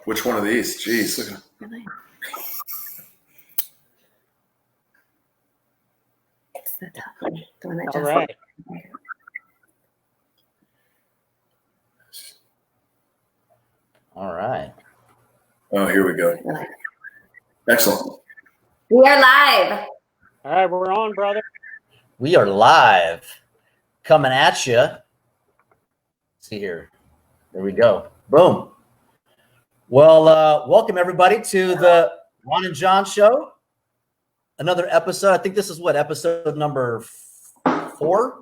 Which one of these? Jeez. Look at It's the top one, the one that All just. right. All right. Oh, here we go. Excellent. We are live. All right, we're on, brother. We are live, coming at you. See here. There we go. Boom. Well, welcome everybody to the Ron and John Show. Another episode. I think this is what, episode number 4,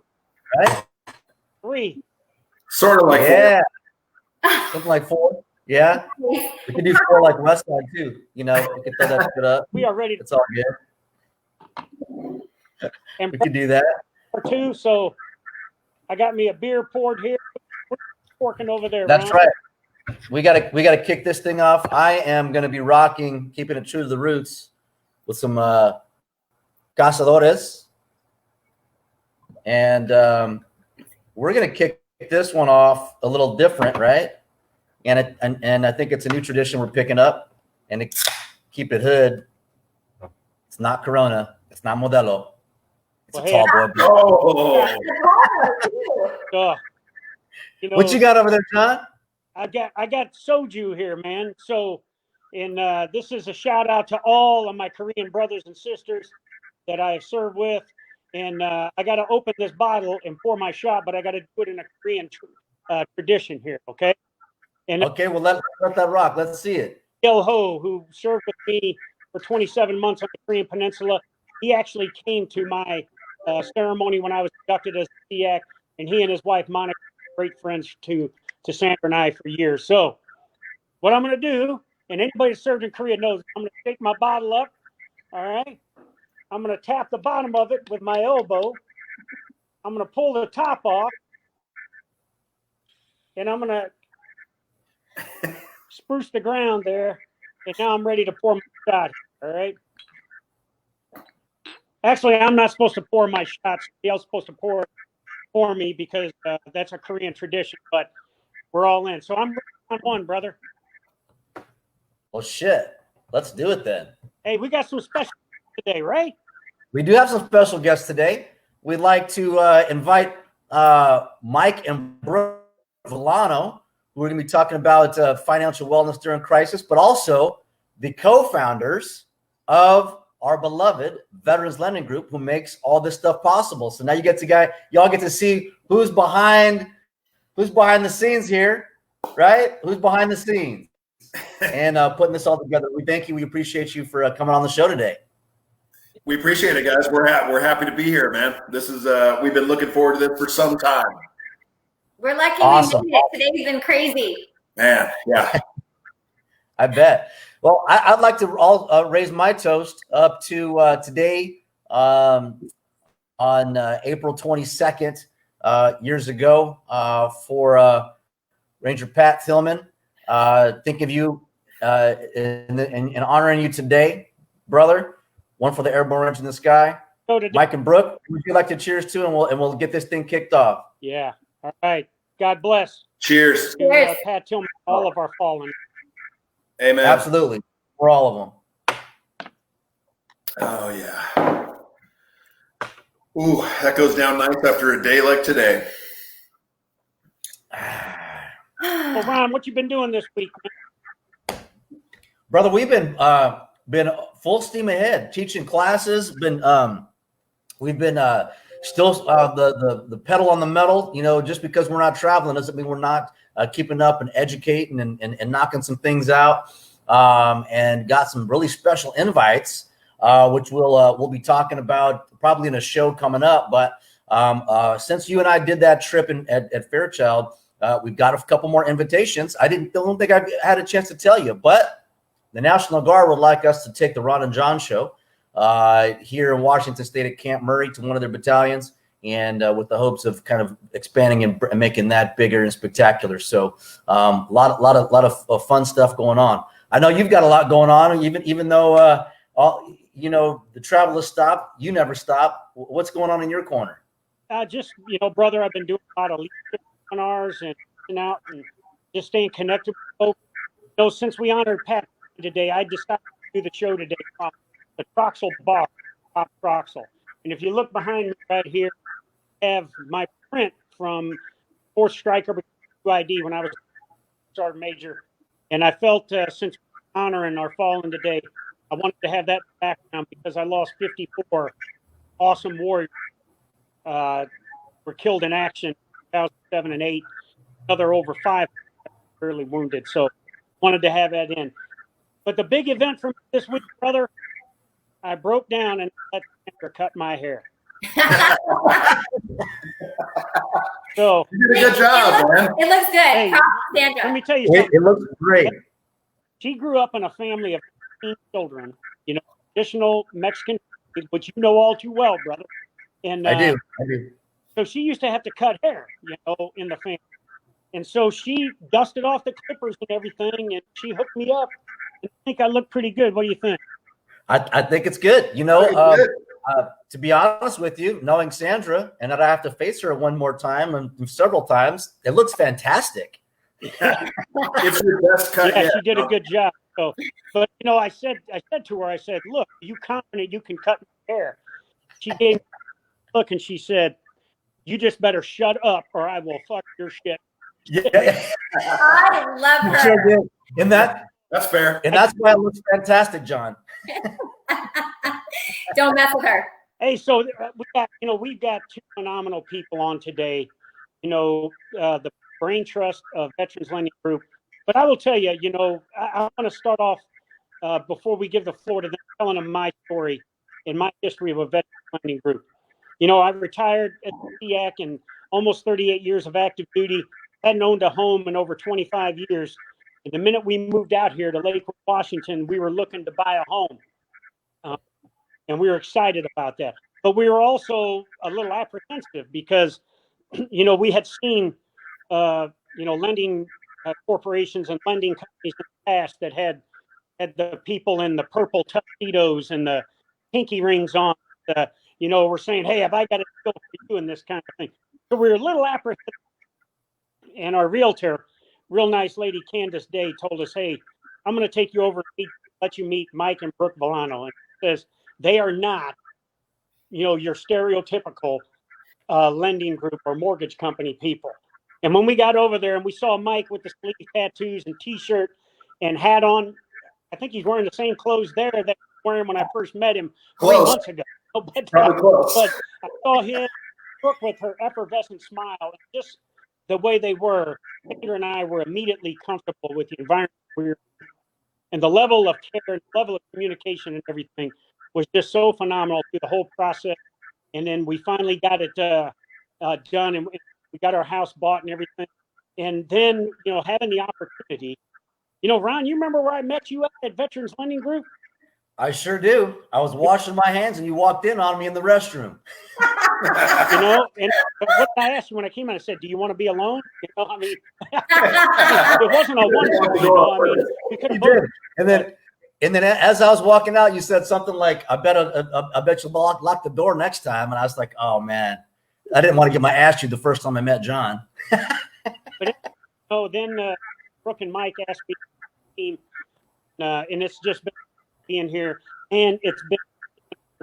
right? 3. Sort of like Yeah. Something like 4. Yeah. We can do 4 like Westside too. You know, we can throw that shit up. We are ready. It's all good. And We can do that. for 2, so I got me a beer poured here. We're working over there. That's Ron. right. We gotta kick this thing off. I am gonna be rocking, keeping it true to the roots, with some cazadores, and we're gonna kick this one off a little different, right? And I think it's a new tradition we're picking up, and to keep it hood. It's not Corona. It's not Modelo. It's Well, a tall boy. Oh, You know, What you got over there, John? I got soju here, man. So, and this is a shout out to all of my Korean brothers and sisters that I have served with. And I got to open this bottle and pour my shot, but I got to do it in a Korean tradition here, okay? And Okay, well let that rock. Let's see it. 𝗙𝗏, who served with me for 27 months on the Korean Peninsula, he actually came to my ceremony when I was inducted as a SEAC, and he and his wife Monica were great friends to Sandra and I for years. So what I'm going to do, and anybody that served in Korea knows, I'm going to take my bottle up, all right? I'm going to tap the bottom of it with my elbow. I'm going to pull the top off, and I'm going to spruce the ground there, and now I'm ready to pour my shot, all right? Actually, I'm not supposed to pour my shots. Somebody else is supposed to pour for me because that's a Korean tradition, but we're all in. So I'm ready on one, brother. Well, shit. Let's do it then. Hey, we got some special today, right? We do have some special guests today. We'd like to invite Mike and Brooke Villano, who are going to be talking about financial wellness during crisis, but also the co-founders of our beloved Veterans Lending Group, who makes all this stuff possible. So now y'all get to see who's behind the scenes here, right? Who's behind the scenes and putting this all together. We thank you. We appreciate you for coming on the show today. we appreciate it, guys. We're happy to be here, man. This is we've been looking forward to this for some time. We're lucky Awesome. we made it. Today's been crazy. Man, yeah. I bet. Well, I'd like to all raise my toast up to today on April 22nd, years ago, for Ranger Pat Tillman. Think of you in honoring you today, brother. One for the airborne Ranger in the sky. So today, Mike and Brooke, would you like to cheers to, and we'll get this thing kicked off. yeah. All right. God bless. Cheers. To, Cheers. Pat Tillman, all of our fallen. Amen. Absolutely, for all of them. Oh yeah. Ooh, that goes down nice after a day like today. Well, Ron, what you been doing this week, man? Brother, we've been full steam ahead, teaching classes. We've been still the pedal on the metal. You know, just because we're not traveling doesn't mean we're not keeping up and educating and knocking some things out. And got some really special invites, which we'll be talking about probably in a show coming up. But since you and I did that trip at Fairchild, we've got a couple more invitations. I don't think I've had a chance to tell you, but the National Guard would like us to take the Ron and John Show here in Washington State at Camp Murray to one of their battalions, and with the hopes of kind of expanding and making that bigger and spectacular. So a lot of fun stuff going on. I know you've got a lot going on, even though the travel has stopped, you never stop. What's going on in your corner? Just, brother, I've been doing a lot of leadership seminars and out and just staying connected with folks. know, since we honored Pat today, I decided to do the show today from the Troxel box, Top Troxel. And if you look behind me right here, I have my print from 4th Striker ID when I was Sergeant Major. And I felt since honoring our fallen today, I wanted to have that background because I lost 54 awesome warriors were killed in action in 2007 and 8. Another over 5 severely wounded. So wanted to have that in. But the big event for me this week, brother, I broke down and let Sandra cut my hair. So You did a good job, man. It looks good. Hey, Props, Sandra. let me tell you something. It looks great. She grew up in a family of 15 children, you know, traditional Mexican, which you know all too well, brother. And I do. so she used to have to cut hair, you know, in the family. And so she dusted off the clippers and everything, and she hooked me up. And I think I look pretty good. What do you think? I think it's good. You know, Very good. to be honest with you, knowing Sandra and that I have to face her one more time and several times, it looks fantastic. It's your best cut Yeah, yet. she did a good job. So, but you know, I said to her, I said, "Look, are you confident you can cut my hair?" She gave me a look and she said, "You just better shut up, or I will fuck your shit." Yeah. I love You sure her. did. And That's fair. that's why it looks fantastic, John. Don't mess with her. Hey, so we've got 2 phenomenal people on today. You know, the Brain Trust of Veterans Lending Group. But I will tell you, you know, I want to start off before we give the floor to them, telling them my story and my history of a Veterans Lending Group. You know, I retired at SEAC and almost 38 years of active duty. Hadn't owned a home in over 25 years. And the minute we moved out here to Lakewood, Washington, we were looking to buy a home. And we were excited about that. But we were also a little apprehensive because, you know, we had seen, you know, lending corporations and lending companies in the past that had the people in the purple tuxedos and the pinky rings on, you know, we're saying, "Hey, have I got a deal for you?" and this kind of thing. So we were a little apprehensive. And our realtor, real nice lady, Candace Day, told us, "Hey, I'm going to take you over and let you meet Mike and Brooke Villano." And says they are not, you know, your stereotypical lending group or mortgage company people. And when we got over there and we saw Mike with the sleeve tattoos and T-shirt and hat on, I think he's wearing the same clothes there that he was wearing when I first met him 3 months ago. Probably close. But I saw him, Brooke, with her effervescent smile, and just the way they were. Peter and I were immediately comfortable with the environment we were in. And the level of care and level of communication and everything was just so phenomenal through the whole process. And then we finally got it done, and we got our house bought and everything. And then, you know, having the opportunity, you know, Ron, you remember where I met you at Veterans Lending Group? I sure do. I was washing my hands and you walked in on me in the restroom. You know, and what I asked you when I came in, I said, "Do you want to be alone?" You know, I mean, it wasn't a one, you know, I mean, we could You have did. And then as I was walking out, you said something like, I bet you'll lock the door next time. And I was like, oh man, I didn't want to get my ass chewed the first time I met John. But then Brooke and Mike asked me to team, and it's just been being here, and it's been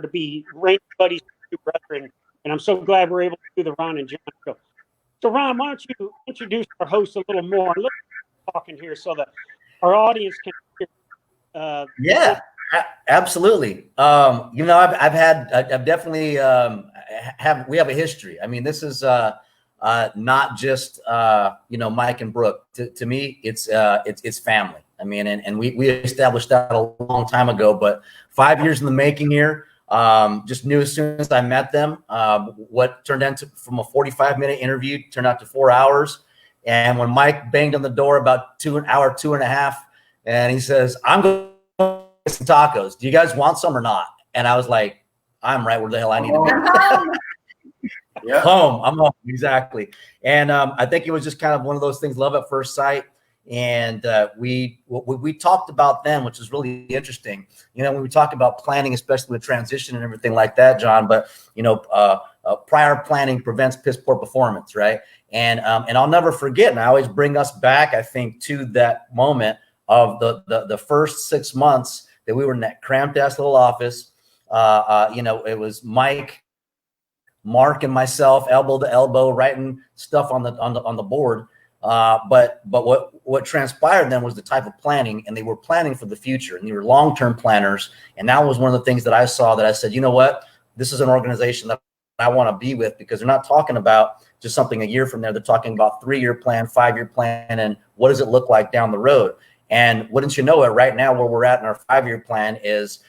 to be ranked buddies with you, brother, and I'm so glad we're able to do the Ron and John show. So Ron, why don't you introduce our host a little more? Let's talk in here so that our audience can hear. Yeah, absolutely. You know, I've definitely we have a history. I mean, this is not just you know, Mike and Brooke. To me, it's family. I mean, and we established that a long time ago, but 5 years in the making here. Just knew as soon as I met them, what turned into from a 45-minute interview turned out to 4 hours. And when Mike banged on the door about an hour, 2.5, and he says, "I'm going to get some tacos. Do you guys want some or not?" And I was like, I'm right where the hell I need to be. Yeah. Home. I'm home. Exactly. And I think it was just kind of one of those things, love at first sight. And we talked about then, which is really interesting. You know, when we talk about planning, especially with transition and everything like that, John, but, you know, prior planning prevents piss poor performance, right? And I'll never forget, and I always bring us back, I think, to that moment of the first 6 months that we were in that cramped ass little office. You know, it was Mike, Mark, and myself, elbow to elbow, writing stuff on the board. But what transpired then was the type of planning, and they were planning for the future, and they were long-term planners. And that was one of the things that I saw, that I said, you know what, this is an organization that I want to be with, because they're not talking about just something a year from there. They're talking about 3-year plan, 5-year plan, and what does it look like down the road. And wouldn't you know it, right now where we're at in our 5-year plan is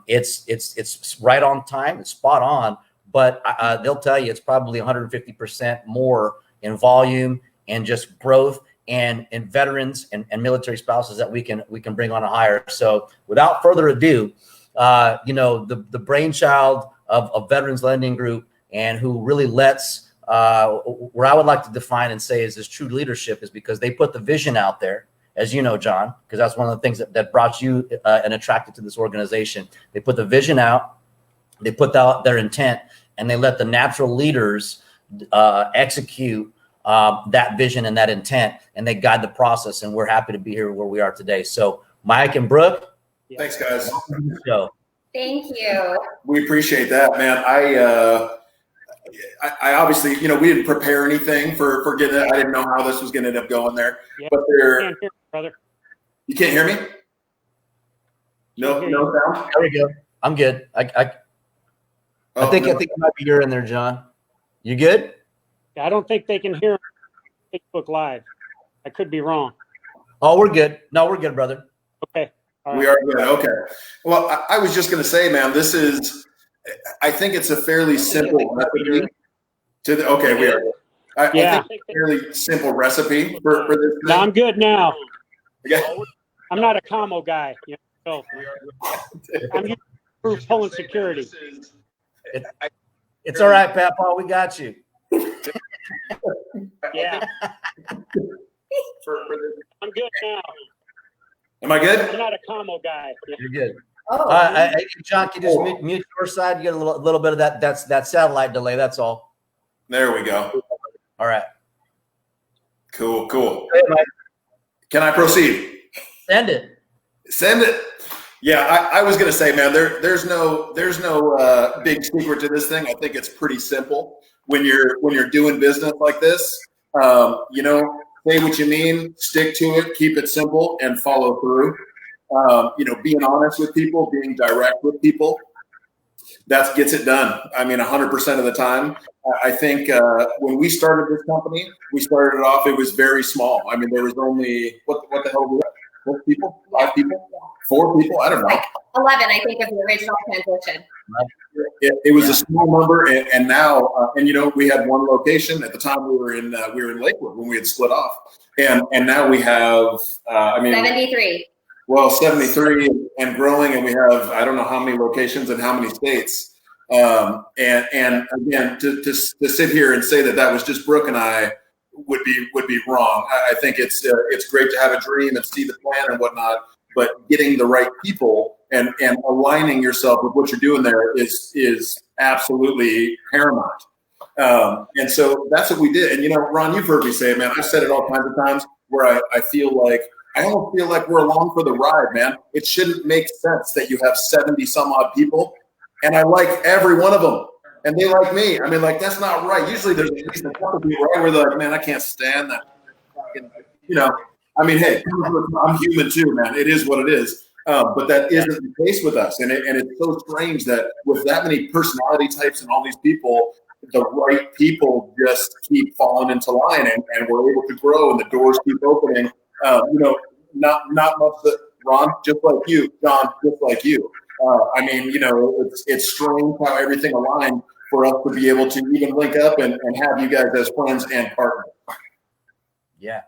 it's right on time, it's spot on, but they'll tell you it's probably 150% more in volume and just growth and veterans and military spouses that we can bring on a hire. So without further ado, you know, the brainchild of Veterans Lending Group, and who really lets, where I would like to define and say is this true leadership, is because they put the vision out there, as you know, John, because that's one of the things that brought you and attracted to this organization. They put the vision out, they put out their intent, and they let the natural leaders execute that vision and that intent, and they guide the process. And we're happy to be here where we are today. So Mike and Brooke, Thanks, guys. welcome to the show. Thank you. We appreciate that, man. I obviously, you know, we didn't prepare anything for getting it. I didn't know how this was going to end up going there. Yeah. But Can't hear, brother. you can't hear me? No sound? There we go. I'm good. I think it might be your in there, John. You good? I don't think they can hear on Facebook Live. I could be wrong. Oh, we're good. No, we're good, brother. Okay. All right. We are good. Okay. Well, I was just going to say, man, this is, I think it's a fairly simple recipe to the, okay, we are. I think it's a fairly simple recipe for this. No, I'm good now. Yeah. I'm not a commo guy. You know, so I'm used to pulling security. It's all right, Papa. We got you. Yeah. I'm good now. Am I good? I'm not a commo guy. Yeah. You're good. Oh, John, can you just mute your side? You get a little bit of that satellite delay. That's all. There we go. All right. Cool. Hey, Mike. Can I proceed? Send it. Send it. Yeah, I was gonna say, man, there's no big secret to this thing. I think it's pretty simple when you're doing business like this. You know, say what you mean, stick to it, keep it simple, and follow through. You know, being honest with people, being direct with people, that gets it done. I mean, 100% of the time. I think when we started this company, we started it off, it was very small. I mean, there was only, what the hell was that? 4 people? 5 people? 4 people? I don't know. 11, I think, of the original transition. It was a small number, and now, and you know, we had 1 location at the time. We were in Lakewood when we had split off, and now we have, I mean, 73. Well, 73 and growing, and we have, I don't know how many locations in how many states. And again, to sit here and say that was just Brooke and I would be wrong. I think it's great to have a dream and see the plan and whatnot, but getting the right people and aligning yourself with what you're doing there is absolutely paramount. And so that's what we did. And you know, Ron, you've heard me say it, man. I've said it all kinds of times where I feel like, I almost feel like we're along for the ride, man. It shouldn't make sense that you have 70 some odd people, and I like every one of them, and they like me. I mean, like, that's not right. Usually there's at least a couple people, right, where they're like, man, I can't stand that. You know, I mean, hey, I'm human too, man. It is what it is. But that isn't the case with us, and it's so strange that with that many personality types and all these people, the right people just keep falling into line, and we're able to grow, and the doors keep opening. You know, not much that, Ron, just like you, John, just like you. I mean, you know, it's strange how everything aligned for us to be able to even link up and have you guys as friends and partners. Yeah.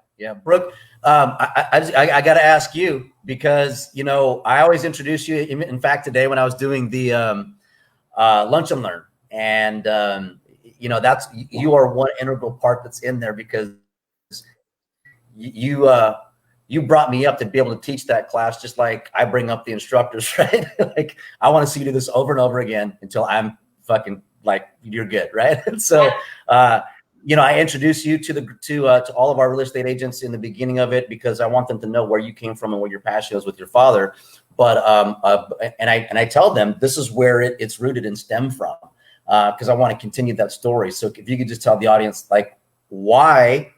Brooke, I got to ask you, because, you know, I always introduce you. In fact, today when I was doing the Lunch and Learn, and, you know, you are one integral part that's in there, because you brought me up to be able to teach that class, just like I bring up the instructors, right? Like, I want to see you do this over and over again until I'm fucking like, you're good, right? And so you know, I introduced you to all of our real estate agents in the beginning of it because I want them to know where you came from and what your passion is with your father. But and I tell them this is where it's rooted and stemmed from, because I want to continue that story. So if you could just tell the audience, like, why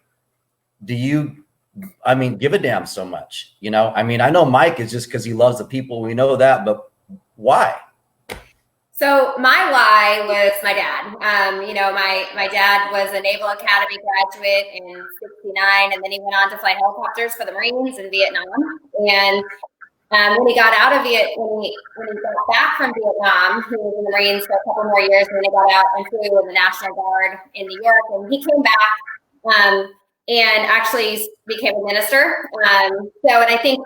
do you, I mean, give a damn so much? You know, I mean, I know Mike is just because he loves the people. We know that, but why? So my why was my dad. You know, my dad was a Naval Academy graduate in '69, and then he went on to fly helicopters for the Marines in Vietnam. And when he got out of when he got back from Vietnam, he was in the Marines for a couple more years, and then he got out and flew in the National Guard in New York. And he came back and actually became a minister. And I think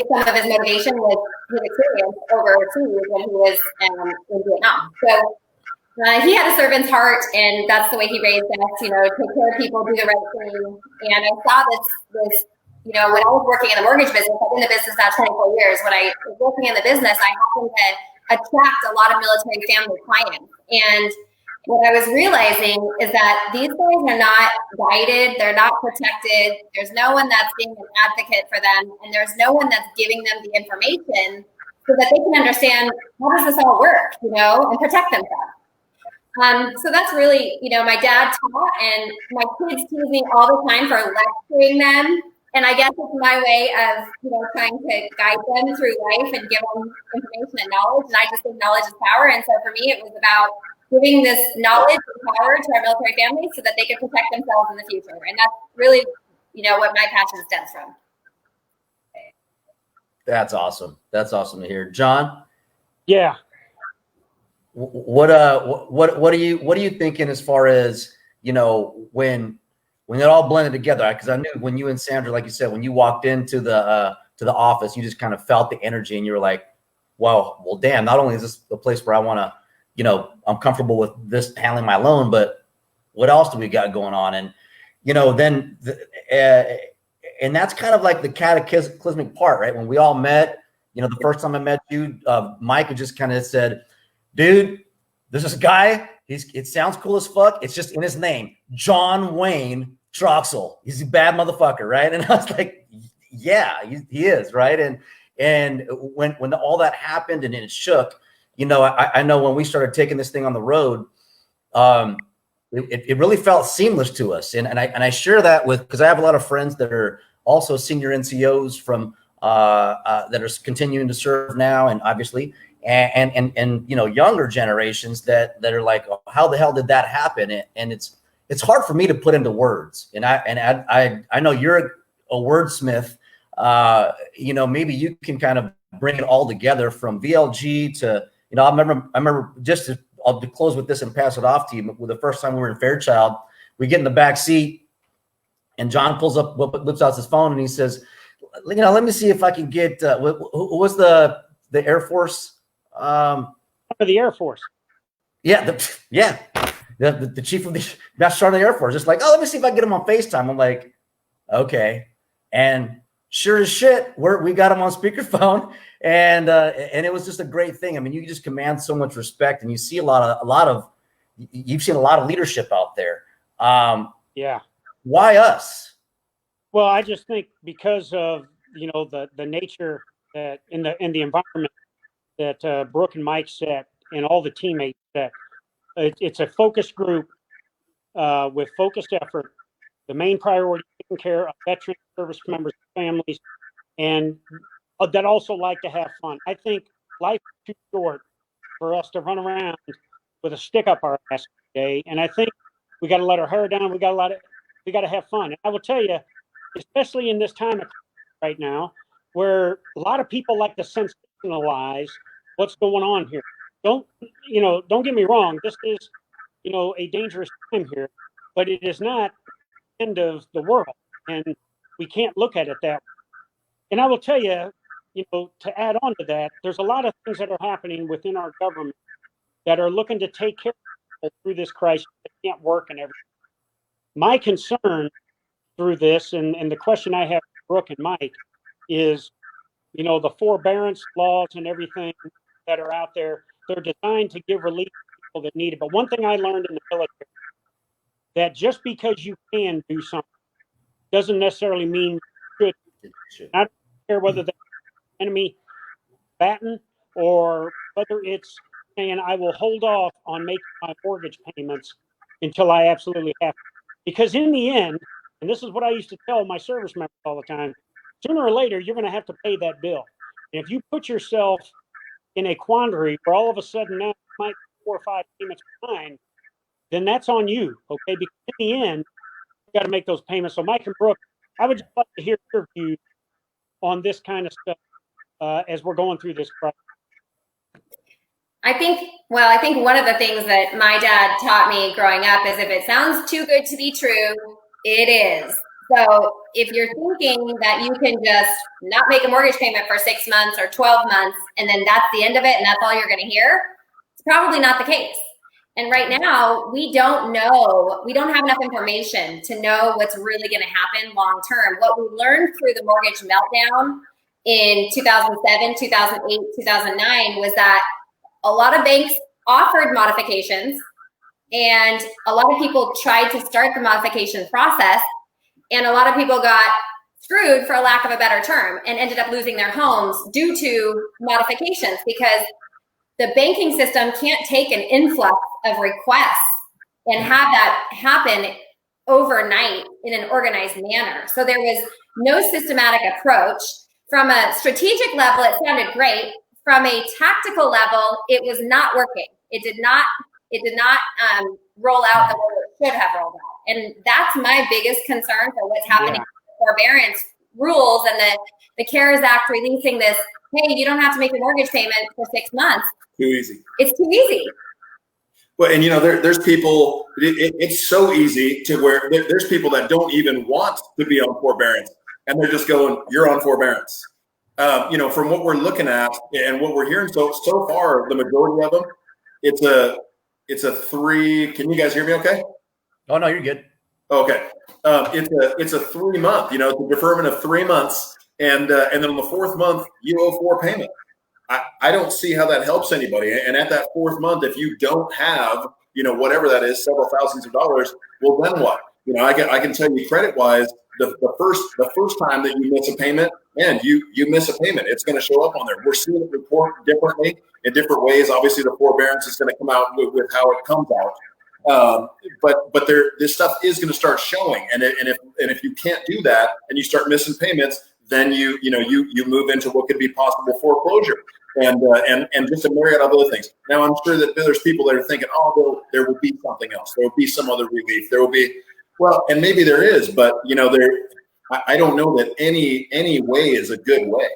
some of his motivation was his experience overseas when he was in Vietnam. So he had a servant's heart, and that's the way he raised us. You know, take care of people, do the right thing. And I saw this. You know, when I was working in the mortgage business, I've been in the business now 24 years. When I was working in the business, I happened to attract a lot of military family clients. And what I was realizing is that these guys are not guided, they're not protected, there's no one that's being an advocate for them, and there's no one that's giving them the information so that they can understand how does this all work, you know, and protect themselves. So that's really, you know, my dad taught, and my kids tease me all the time for lecturing them. And I guess it's my way of, you know, trying to guide them through life and give them information and knowledge. And I just think knowledge is power. And so for me, it was about giving this knowledge and power to our military families so that they could protect themselves in the future. And that's really, you know, what my passion stems from. That's awesome. That's awesome to hear. John? Yeah. What are you thinking as far as, you know, when it all blended together? Because I knew when you and Sandra, like you said, when you walked into the office, you just kind of felt the energy, and you were like, well, damn, not only is this the place where I want to, you know, I'm comfortable with this handling my loan, but what else do we got going on? And, you know, then, and that's kind of like the cataclysmic part, right? When we all met, you know, the first time I met you, Mike just kind of said, dude, there's this guy, it sounds cool as fuck. It's just in his name, John Wayne Troxel. He's a bad motherfucker, right? And I was like, yeah, he is, right? And when all that happened and it shook, you know, I know when we started taking this thing on the road, it really felt seamless to us. And I share that because I have a lot of friends that are also senior NCOs from that are continuing to serve now, and obviously, and you know, younger generations that are like, oh, how the hell did that happen? And it's hard for me to put into words. And I know you're a wordsmith. You know, maybe you can kind of bring it all together from VLG to, you know, I remember just I'll close with this and pass it off to you. With the first time we were in Fairchild, we get in the back seat, and John whips out his phone, and he says, you know, let me see if I can get who was the Air Force? The Air Force. Yeah, the chief of the Master Sergeant of the Air Force. Just like, oh, let me see if I can get him on FaceTime. I'm like, okay, and sure as shit, we got him on speakerphone, and it was just a great thing. I mean, you just command so much respect, and you see you've seen a lot of leadership out there. Yeah. Why us? Well, I just think because of, you know, the nature that in the environment that Brooke and Mike set, and all the teammates set. It's a focused group with focused effort. The main priority, taking care of veteran service members, families, and that also like to have fun. I think life is too short for us to run around with a stick up our ass every day. And I think we got to let our hair down. We got to have fun. And I will tell you, especially in this time right now, where a lot of people like to sensationalize what's going on here. Don't get me wrong. This is, you know, a dangerous time here, but it is not the end of the world, and we can't look at it that way. And I will tell you, you know, to add on to that, there's a lot of things that are happening within our government that are looking to take care of people through this crisis that can't work and everything. My concern through this, and the question I have for Brooke and Mike is, you know, the forbearance laws and everything that are out there, they're designed to give relief to people that need it. But one thing I learned in the military, that just because you can do something doesn't necessarily mean you should. I don't care whether that's enemy batten or whether it's saying I will hold off on making my mortgage payments until I absolutely have to. Because in the end, and this is what I used to tell my service members all the time, sooner or later, you're going to have to pay that bill. And if you put yourself in a quandary where all of a sudden now you might be 4 or 5 payments behind, then that's on you, okay? Because in the end, you got to make those payments. So Mike and Brooke, I would just like to hear your views on this kind of stuff as we're going through this process. I think one of the things that my dad taught me growing up is if it sounds too good to be true, it is. So if you're thinking that you can just not make a mortgage payment for 6 months or 12 months, and then that's the end of it and that's all you're going to hear, it's probably not the case. And right now, we don't know, we don't have enough information to know what's really going to happen long term. What we learned through the mortgage meltdown in 2007, 2008, 2009 was that a lot of banks offered modifications, and a lot of people tried to start the modification process, and a lot of people got screwed, for a lack of a better term, and ended up losing their homes due to modifications, because the banking system can't take an influx of requests and have that happen overnight in an organized manner. So there was no systematic approach. From a strategic level, it sounded great. From a tactical level, it was not working. It did not roll out the way it should have rolled out. And that's my biggest concern for what's happening with forbearance rules and the CARES Act releasing this, hey, you don't have to make a mortgage payment for 6 months. Too easy. It's too easy. Well, and there's people, it's so easy to where there's people that don't even want to be on forbearance, and they're just going, you're on forbearance. From what we're looking at and what we're hearing so far, the majority of them, it's a 3. Can you guys hear me okay? Oh, no, you're good. Okay. It's a 3 month, it's a deferment of 3 months. And then on the 4th month, you owe 4 payments. I don't see how that helps anybody. And at that 4th month, if you don't have, whatever that is, several thousands of dollars, well, then what? I can tell you credit wise, the first time that you miss a payment, man, you miss a payment. It's going to show up on there. We're seeing it report differently in different ways. Obviously, the forbearance is going to come out with how it comes out. But this stuff is going to start showing. And if you can't do that and you start missing payments, then you move into what could be possible foreclosure and just a myriad of other things. Now, I'm sure that there's people that are thinking, oh, there will be something else. There will be some other relief. There will be, well, and maybe there is, but I don't know that any way is a good way.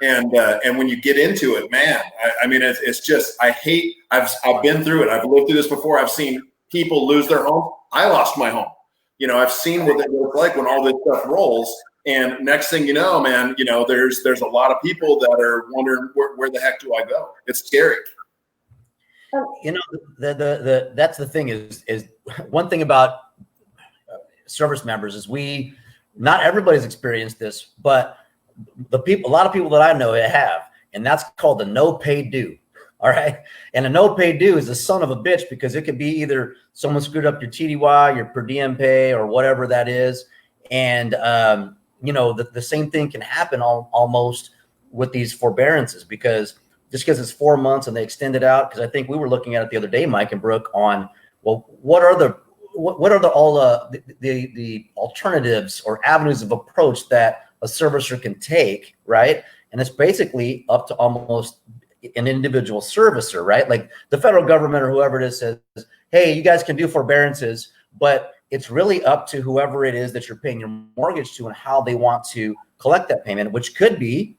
And when you get into it, man, it's just, I've been through it. I've lived through this before. I've seen people lose their home. I lost my home. I've seen what it looks like when all this stuff rolls. And next thing you know, man, there's a lot of people that are wondering where the heck do I go? It's scary. That's the thing is one thing about service members is not everybody's experienced this, but a lot of people that I know have, and that's called the no pay due. All right. And a no pay due is a son of a bitch, because it could be either someone screwed up your TDY, your per diem pay, or whatever that is. And, the same thing can happen almost with these forbearances, because just because it's 4 months and they extend it out, because I think we were looking at it the other day, Mike and Brooke, on, well, what are the alternatives or avenues of approach that a servicer can take, right? And it's basically up to almost an individual servicer, right? Like the federal government or whoever it is says, hey, you guys can do forbearances, but it's really up to whoever it is that you're paying your mortgage to and how they want to collect that payment, which could be,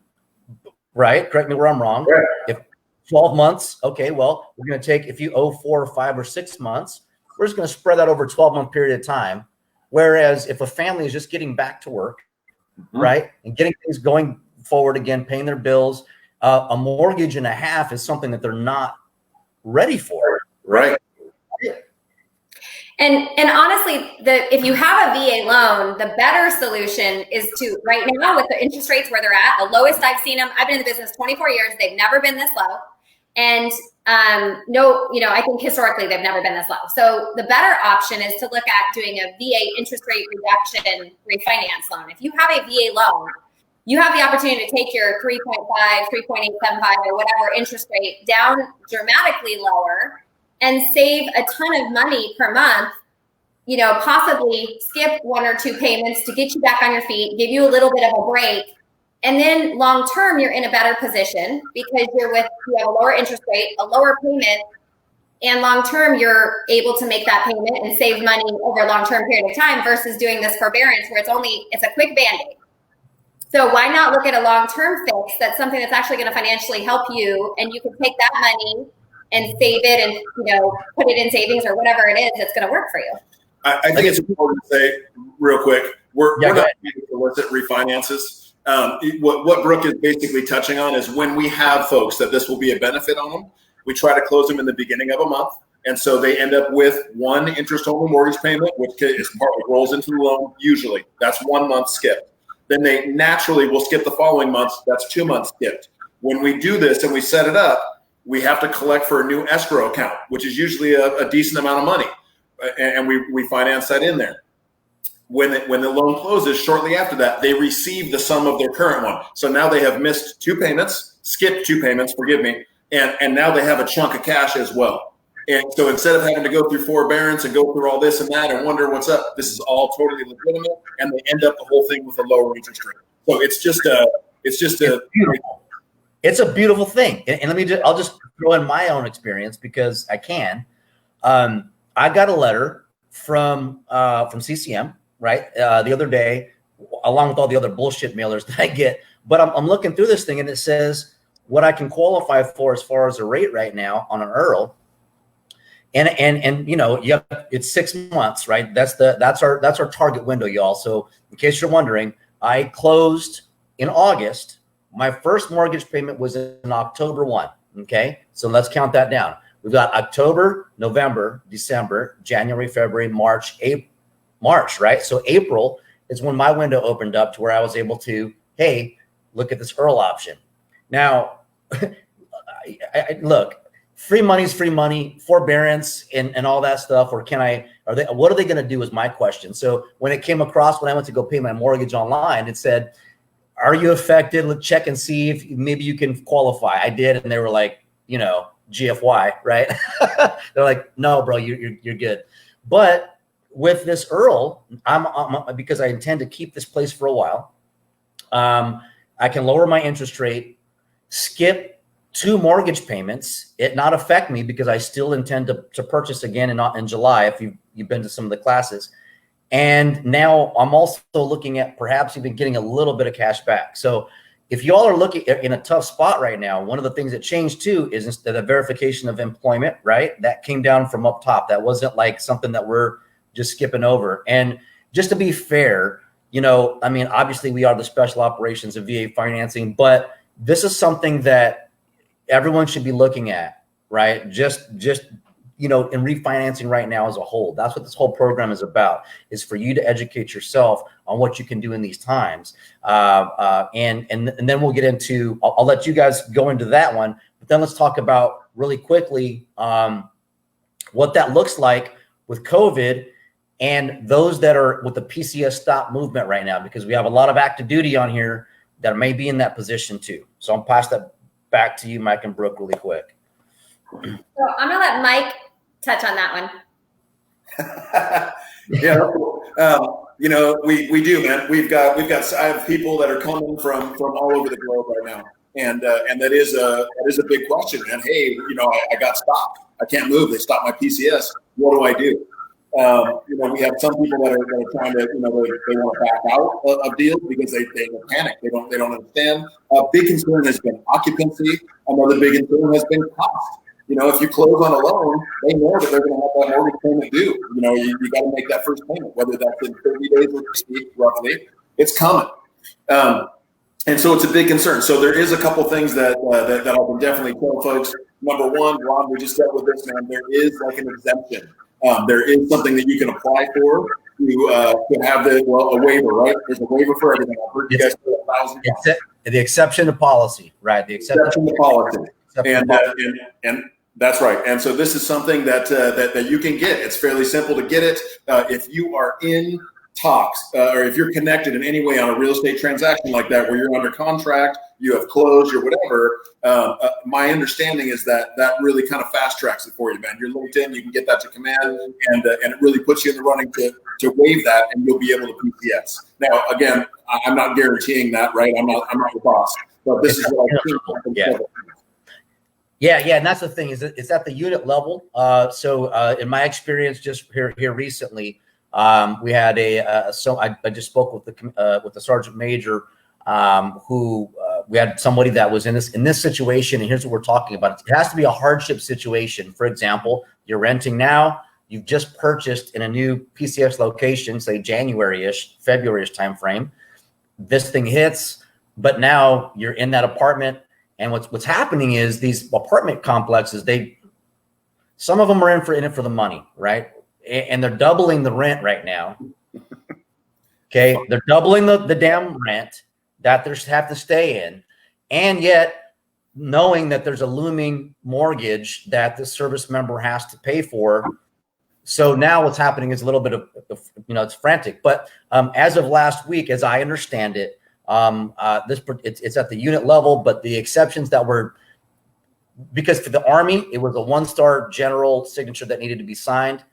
right? Correct me where I'm wrong. Right. If 12 months, okay, well, we're going to take, if you owe 4 or 5 or 6 months, we're just going to spread that over a 12-month period of time. Whereas if a family is just getting back to work, right, and getting things going forward again, paying their bills, a mortgage and a half is something that they're not ready for. Right. And honestly, if you have a VA loan, the better solution is to, right now with the interest rates where they're at, the lowest I've seen them, I've been in the business 24 years, they've never been this low. And no, I think historically they've never been this low. So the better option is to look at doing a VA interest rate reduction refinance loan. If you have a VA loan, you have the opportunity to take your 3.5, 3.875 or whatever interest rate down dramatically lower and save a ton of money per month, possibly skip 1 or 2 payments to get you back on your feet, give you a little bit of a break. And then long term, you're in a better position because you have a lower interest rate, a lower payment, and long term, you're able to make that payment and save money over a long term period of time versus doing this forbearance where it's a quick Band-Aid. So why not look at a long term fix that's something that's actually going to financially help you, and you can take that money and save it and put it in savings or whatever it is that's going to work for you. I think it's important to say real quick, we're not going to solicit refinances. What Brooke is basically touching on is when we have folks that this will be a benefit on them, we try to close them in the beginning of a month. And so they end up with one interest-only mortgage payment, which is part of rolls into the loan. Usually that's 1 month skipped. Then they naturally will skip the following month. That's 2 months skipped. When we do this and we set it up, we have to collect for a new escrow account, which is usually a decent amount of money. And we finance that in there. When the loan closes, shortly after that, they receive the sum of their current one. So now they have missed 2 payments, skipped 2 payments, forgive me, and now they have a chunk of cash as well. And so instead of having to go through forbearance and go through all this and that and wonder what's up, this is all totally legitimate, and they end up the whole thing with a lower interest rate. So it's a beautiful thing. And I'll just throw in my own experience because I can. I got a letter from CCM. Right. The other day, along with all the other bullshit mailers that I get, but I'm looking through this thing and it says what I can qualify for as far as a rate right now on an IRRRL. And it's 6 months, right? That's our target window, y'all. So in case you're wondering, I closed in August. My first mortgage payment was in October 1. Okay. So let's count that down. We've got October, November, December, January, February, March, March, right? So April is when my window opened up to where I was able to, hey, look at this IRRRL option. Now, look, free money is free money, forbearance and all that stuff. Or what are they going to do is my question. So when it came across, when I went to go pay my mortgage online, it said, are you affected? Let's check and see if maybe you can qualify. I did. And they were like, GFY, right? They're like, no, bro, you're good. But with this IRRRL, I'm because I intend to keep this place for a while. I can lower my interest rate, skip 2 mortgage payments, it not affect me because I still intend to purchase again in July if you've been to some of the classes. And now I'm also looking at perhaps even getting a little bit of cash back. So if y'all are looking in a tough spot right now, one of the things that changed too is instead of verification of employment, right? That came down from up top. That wasn't like something that we're just skipping over. And just to be fair, obviously we are the special operations of VA financing, but this is something that everyone should be looking at, right? Just in refinancing right now as a whole. That's what this whole program is about, is for you to educate yourself on what you can do in these times. And then we'll get into, I'll let you guys go into that one, but then let's talk about really quickly what that looks like with COVID and those that are with the PCS stop movement right now, because we have a lot of active duty on here that may be in that position too. So I'll pass that back to you, Mike and Brooke, really quick. So I'm gonna let Mike touch on that one. Yeah, we do, man. I have people that are coming from all over the globe right now, and that is a big question. And hey, I got stopped. I can't move. They stopped my PCS. What do I do? We have some people that are trying to, they want to back out of deals because they panic. They don't understand. A big concern has been occupancy. Another big concern has been cost. If you close on a loan, they know that they're going to have that mortgage payment due. You got to make that first payment, whether that's in 30 days or 60, roughly. It's coming. And so it's a big concern. So there is a couple things that I can definitely tell folks. Number one, Ron, we just dealt with this, man. There is like an exemption. There is something that you can apply for to have a waiver, right? There's a waiver for everything. I've heard you guys say 1,000 times. The exception to policy, right? The exception to policy. And that's right. And so this is something that you can get. It's fairly simple to get it. If you are in talks or if you're connected in any way on a real estate transaction like that, where you're under contract, you have closed or whatever, my understanding is that really kind of fast tracks it for you, man. You're linked in, you can get that to command, and it really puts you in the running to waive that, and you'll be able to PCS. Now, again, I'm not guaranteeing that, right? I'm not the boss, but this is what I think. Yeah, and that's the thing, is it's at the unit level. So in my experience, just here recently, we had I just spoke with the sergeant major, who we had somebody that was in this situation, and here's what we're talking about. It has to be a hardship situation. For example, you're renting now, you've just purchased in a new PCS location, say January-ish, February-ish timeframe. This thing hits, but now you're in that apartment. And what's happening is these apartment complexes, some of them are in it for the money, right? And they're doubling the rent right now. Okay, they're doubling the damn rent that they have to stay in, and yet knowing that there's a looming mortgage that the service member has to pay for. So now what's happening is a little bit of it's frantic. But as of last week, as I understand it, it's at the unit level, but the exceptions that were, because for the Army, it was a 1-star general signature that needed to be signed,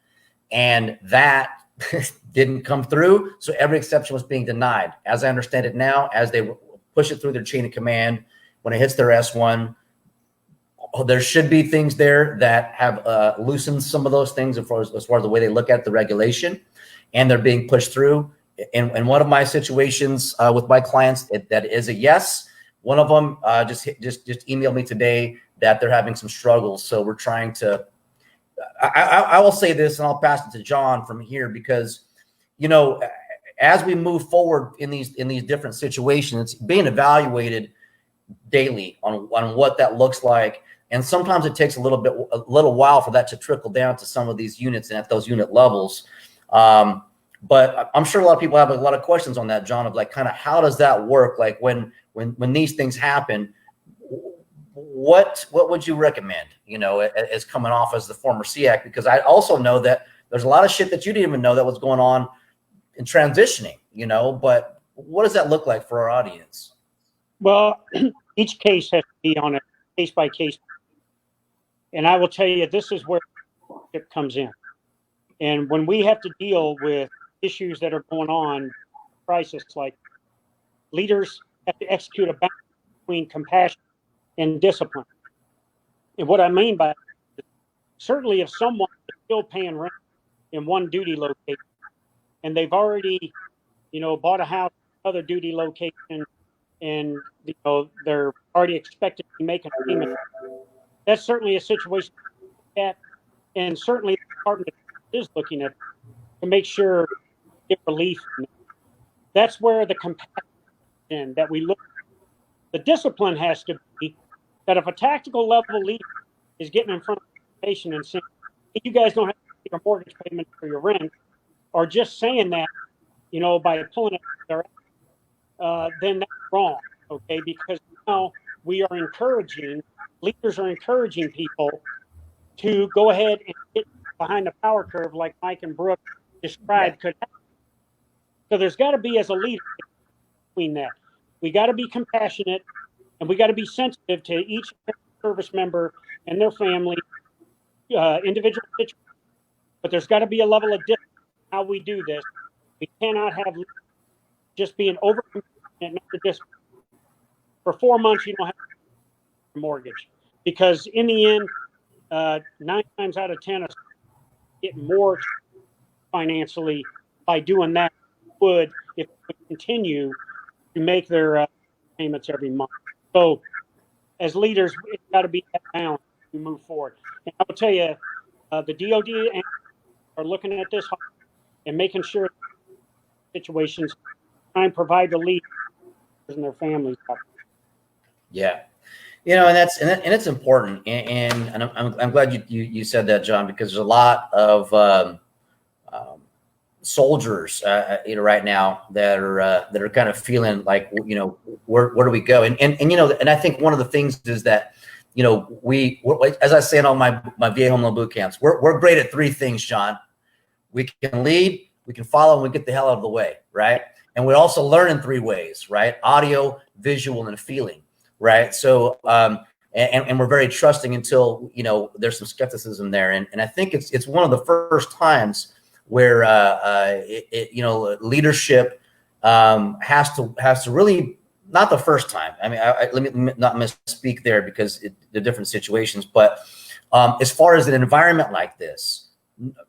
and that didn't come through. So every exception was being denied. As I understand it now, as they push it through their chain of command, when it hits their S1, there should be things there that have loosened some of those things as far as the way they look at the regulation, and they're being pushed through. In one of my situations with my clients, that is a yes. One of them just emailed me today that they're having some struggles. So we're trying to. I will say this, and I'll pass it to John from here, because as we move forward in these different situations, it's being evaluated daily on what that looks like. And sometimes it takes a little while for that to trickle down to some of these units and at those unit levels. But I'm sure a lot of people have a lot of questions on that, John, of like kind of how does that work? Like when these things happen, what would you recommend, as coming off as the former 𝗙𝗂? Because I also know that there's a lot of shit that you didn't even know that was going on in transitioning, but what does that look like for our audience? Well, each case has to be on a case-by-case. And I will tell you, this is where it comes in. And when we have to deal with issues that are going on, crisis, like, leaders have to execute a balance between compassion and discipline. And what I mean by that, certainly if someone is still paying rent in one duty location and they've already, bought a house in another duty location, and they're already expected to be making a payment, that's certainly a situation that, and certainly the department is looking at to make sure get relief. That's where the compassion that we look at. The discipline has to be that if a tactical level leader is getting in front of the patient and saying, hey, you guys don't have to take a mortgage payment for your rent, or just saying that, by pulling it their then that's wrong, okay? Because now we are leaders are encouraging people to go ahead and get behind the power curve like Mike and Brooke described could happen. So there's got to be, as a leader, between that. We got to be compassionate, and we got to be sensitive to each service member and their family, individual situation. But there's got to be a level of discipline how we do this. We cannot have just being over compassionate, not the discipline. For 4 months, you don't have a mortgage, because in the end, 9 times out of 10, get more financially by doing that would if we continue to make their payments every month. So as leaders, it's got to be that balance to move forward. And I will tell you, the DOD are looking at this and making sure situations try and provide the leaders and their families. Yeah. And it's important. And I'm glad you said that, John, because there's a lot of soldiers, right now that are kind of feeling like, where do we go? And I think one of the things is that you know, as I say in all my VA home loan boot camps, we're great at three things, John. We can lead, we can follow, and we get the hell out of the way, right? And we also learn in three ways, right? Audio, visual, and feeling, right? So, and we're very trusting until, you know, there's some skepticism there. And I think it's one of the first times where, you know, leadership has to really, not the first time. I mean, let me not misspeak there because the different situations, but as far as an environment like this,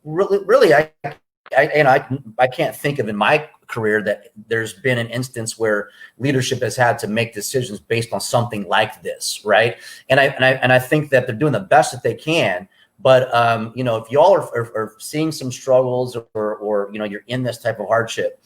really, I can't think of in my career that there's been an instance where leadership has had to make decisions based on something like this, right? And I think that they're doing the best that they can. But you know, if y'all are seeing some struggles or you know, you're in this type of hardship,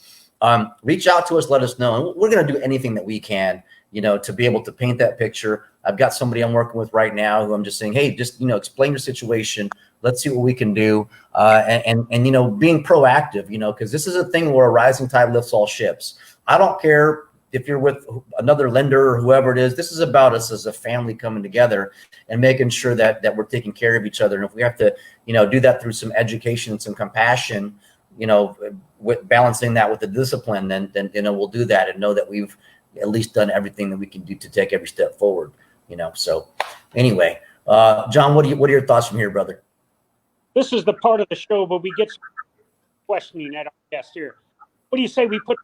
reach out to us, let us know, and we're going to do anything that we can, you know, to be able to paint that picture. I've got somebody I'm working with right now who I'm just saying, hey, just, you know, explain your situation. Let's see what we can do. And you know, being proactive, you know, because this is a thing where a rising tide lifts all ships. I don't care if you're with another lender or whoever it is. This is about us as a family coming together and making sure that we're taking care of each other. And if we have to, you know, do that through some education and some compassion, you know, with balancing that with the discipline, then you know, we'll do that and know that we've at least done everything that we can do to take every step forward, you know. So anyway, John, what are your thoughts from here, brother? This is the part of the show where we get some questioning at our guest here. What do you say we put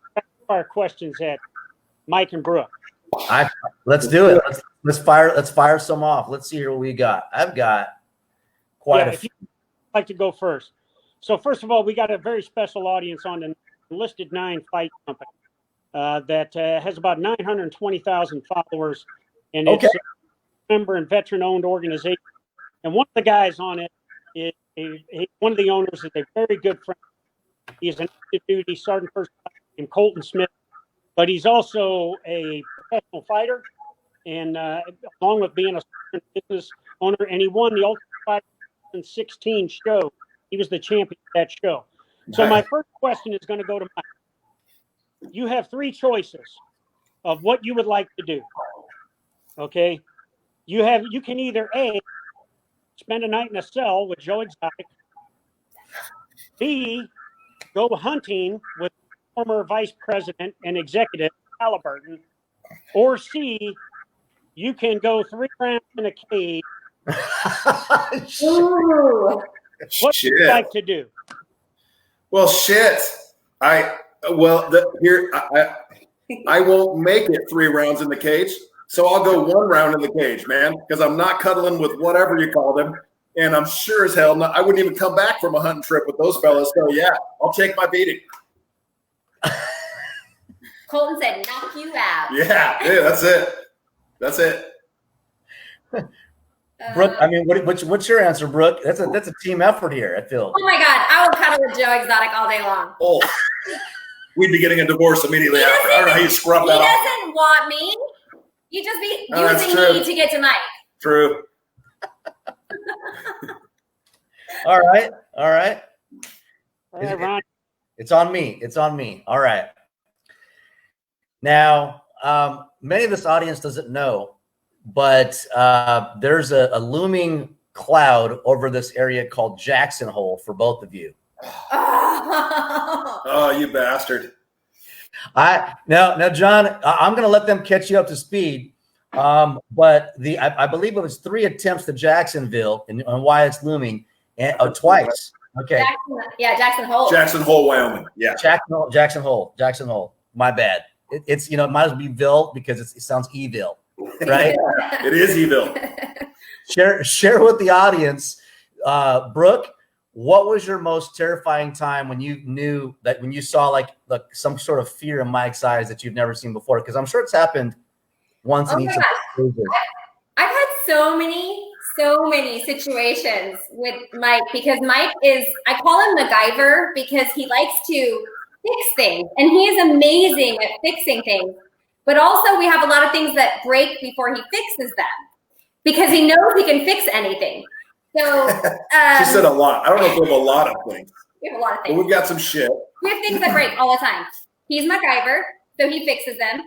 our questions at Mike and Brooke? Let's do it. Let's fire some off. Let's see here what we got. I've got quite a few. If you'd like to go first. So first of all, we got a very special audience on the Enlisted 9 Fight Company that has about 920,000 followers, and it's a member and veteran-owned organization. And one of the guys on it is one of the owners is a very good friend. He's an active duty sergeant first class named Colton Smith, but he's also a professional fighter, and along with being a business owner, and he won the Ultimate Fighter 2016 show. He was the champion of that show. So my first question is going to go to Mike. You have three choices of what you would like to do. Okay, you can either A, spend a night in a cell with Joe Exotic, B, go hunting with former vice president and executive Halliburton, or C, you can go 3 rounds in a cage. What would you like to do? Well, shit. I won't make it 3 rounds in the cage, so I'll go 1 round in the cage, man, because I'm not cuddling with whatever you call them, and I'm sure as hell I wouldn't even come back from a hunting trip with those fellas. So yeah, I'll take my beating. Colton said, "Knock you out." Yeah, that's it. That's it. Brooke, I mean, what's your answer, Brooke? That's a team effort here, I feel. Oh my God, I would cuddle with Joe Exotic all day long. Oh, we'd be getting a divorce immediately after. I don't know how you scrub that off. He doesn't want me. You just be using me to get to Mike. True. All right, Ron. It's on me. All right. Now, many of this audience doesn't know, but there's a looming cloud over this area called Jackson Hole for both of you. Oh, you bastard. Now, John, I'm going to let them catch you up to speed. But I believe it was 3 attempts to Jacksonville and why it's looming, and twice. Okay. Jackson Hole. Jackson Hole, Wyoming. Yeah. Jackson Hole. My bad. It's it might as well be Ville because it sounds evil, right? It is evil. Share with the audience, Brooke. What was your most terrifying time when you knew that when you saw like some sort of fear in Mike's eyes that you've never seen before? Because I'm sure it's happened once in each of those stages. I've had so many situations with Mike because Mike is, I call him MacGyver because he likes to fix things and he is amazing at fixing things. But also we have a lot of things that break before he fixes them because he knows he can fix anything. So she said a lot. I don't know if we have a lot of things. We have a lot of things. But we've got some shit. We have things that break all the time. He's MacGyver, so he fixes them.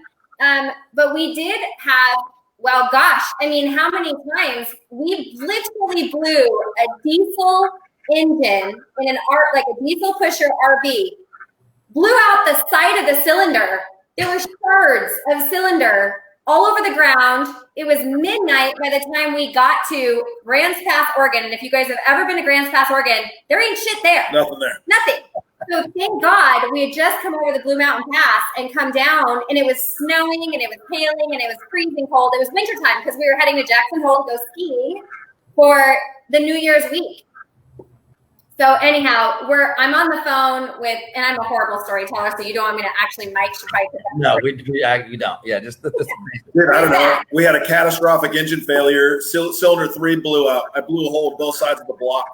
But we did have well, gosh, I mean, how many times we literally blew a diesel engine in like a diesel pusher RV, blew out the side of the cylinder. There were shards of cylinder all over the ground. It was midnight by the time we got to Grants Pass, Oregon. And if you guys have ever been to Grants Pass, Oregon, there ain't shit there. Nothing there. Nothing. So thank God we had just come over the Blue Mountain Pass and come down, and it was snowing and it was hailing and it was freezing cold. It was wintertime because we were heading to Jackson Hole to go skiing for the New Year's week. So anyhow, I'm on the phone with, and I'm a horrible storyteller, so you don't want me to actually Mike should probably put that. No, you don't. Yeah, just this. Dude, I don't know. We had a catastrophic engine failure. Cylinder 3 blew out. I blew a hole in both sides of the block.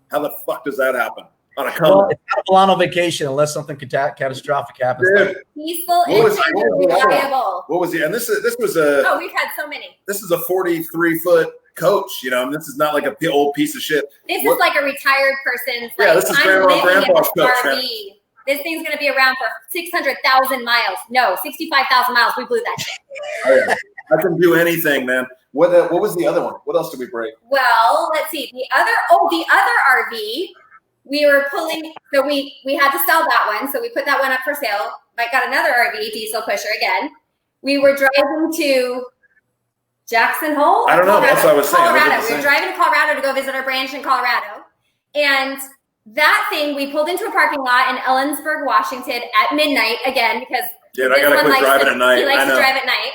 How the fuck does that happen on a come? Well, it's not a Volano vacation unless something catastrophic happens. Dude, Diesel engine reliable. what was the? And this was a. Oh, we've had so many. This is a 43-foot coach, you know, and this is not like a old piece of shit. This is like a retired person's. Yeah, like, this is I'm living grandpa's in this coach, man. RV. This thing's gonna be around for 600,000 miles. No, 65,000 miles. We blew that shit. Oh, yeah. I can do anything, man. What was the other one? What else did we break? Well, let's see. The other RV, we were pulling. So we had to sell that one. So we put that one up for sale. I got another RV, diesel pusher again. We were driving to Jackson Hole? I don't know. That's what I was saying. Colorado. We were driving to Colorado to go visit our branch in Colorado. And that thing, we pulled into a parking lot in Ellensburg, Washington at midnight again because dude, I gotta quit driving at night. He likes to drive at night.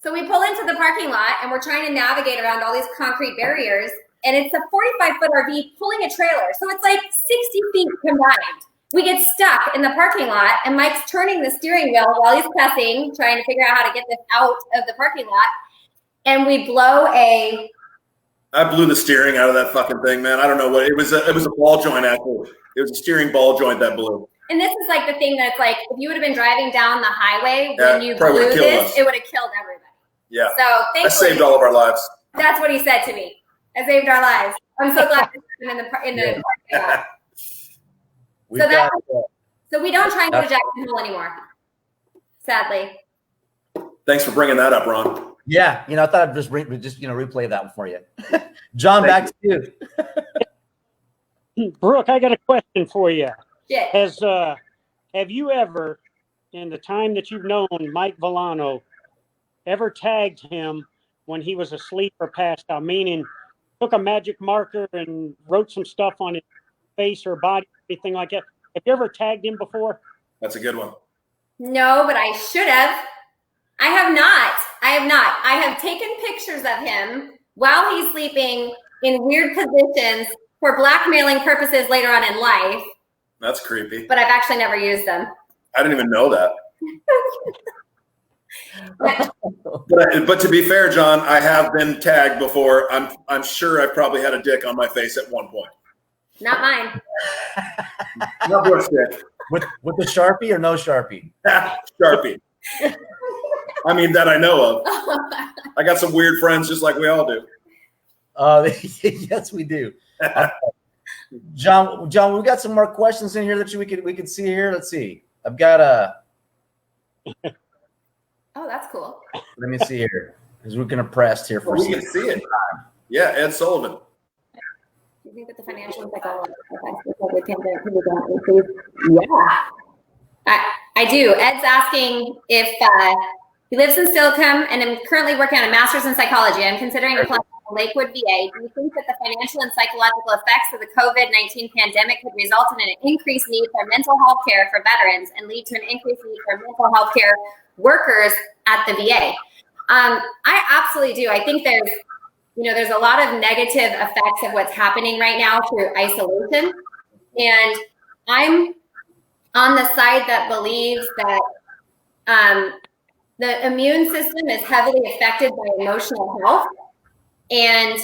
So we pull into the parking lot and we're trying to navigate around all these concrete barriers. And it's a 45-foot RV pulling a trailer. So it's like 60 feet combined. We get stuck in the parking lot and Mike's turning the steering wheel while he's cussing, trying to figure out how to get this out of the parking lot. And we blow a. I blew the steering out of that fucking thing, man. I don't know what it was. It was a ball joint, actually. It was a steering ball joint that blew. And this is like the thing that's like, if you would have been driving down the highway when you blew this, it would have killed everybody. Yeah. So thankfully, that saved all of our lives. That's what he said to me. I saved our lives. I'm so glad in the parking lot. So we don't try and go to Jackson Hole anymore. Sadly. Thanks for bringing that up, Ron. Yeah, I thought I'd just replay that one for you. John, back to you. Brooke, I got a question for you. Yeah. Have you ever, in the time that you've known Mike Villano, ever tagged him when he was asleep or passed out? Meaning, took a magic marker and wrote some stuff on his face or body, anything like that. Have you ever tagged him before? That's a good one. No, but I should have. I have not. I have taken pictures of him while he's sleeping in weird positions for blackmailing purposes later on in life. That's creepy. But I've actually never used them. I didn't even know that. but to be fair, John, I have been tagged before. I'm sure I probably had a dick on my face at one point. Not mine. Not Brooke's dick. With the Sharpie or no Sharpie? Sharpie. I mean, that I know of. I got some weird friends just like we all do. Yes, we do. John, we got some more questions in here that we can see here. Let's see. I've got Oh, that's cool. Let me see here. Because we're gonna press here for we can see it. Yeah, Ed Sullivan. Do you think that the financial impact Yeah. I do. Ed's asking if he lives in Silicon and I'm currently working on a master's in psychology. I'm considering applying to Lakewood, VA. Do you think that the financial and psychological effects of the COVID-19 pandemic could result in an increased need for mental health care for veterans and lead to an increased need for mental health care workers at the VA? I absolutely do. I think there's a lot of negative effects of what's happening right now through isolation. And I'm on the side that believes that the immune system is heavily affected by emotional health. And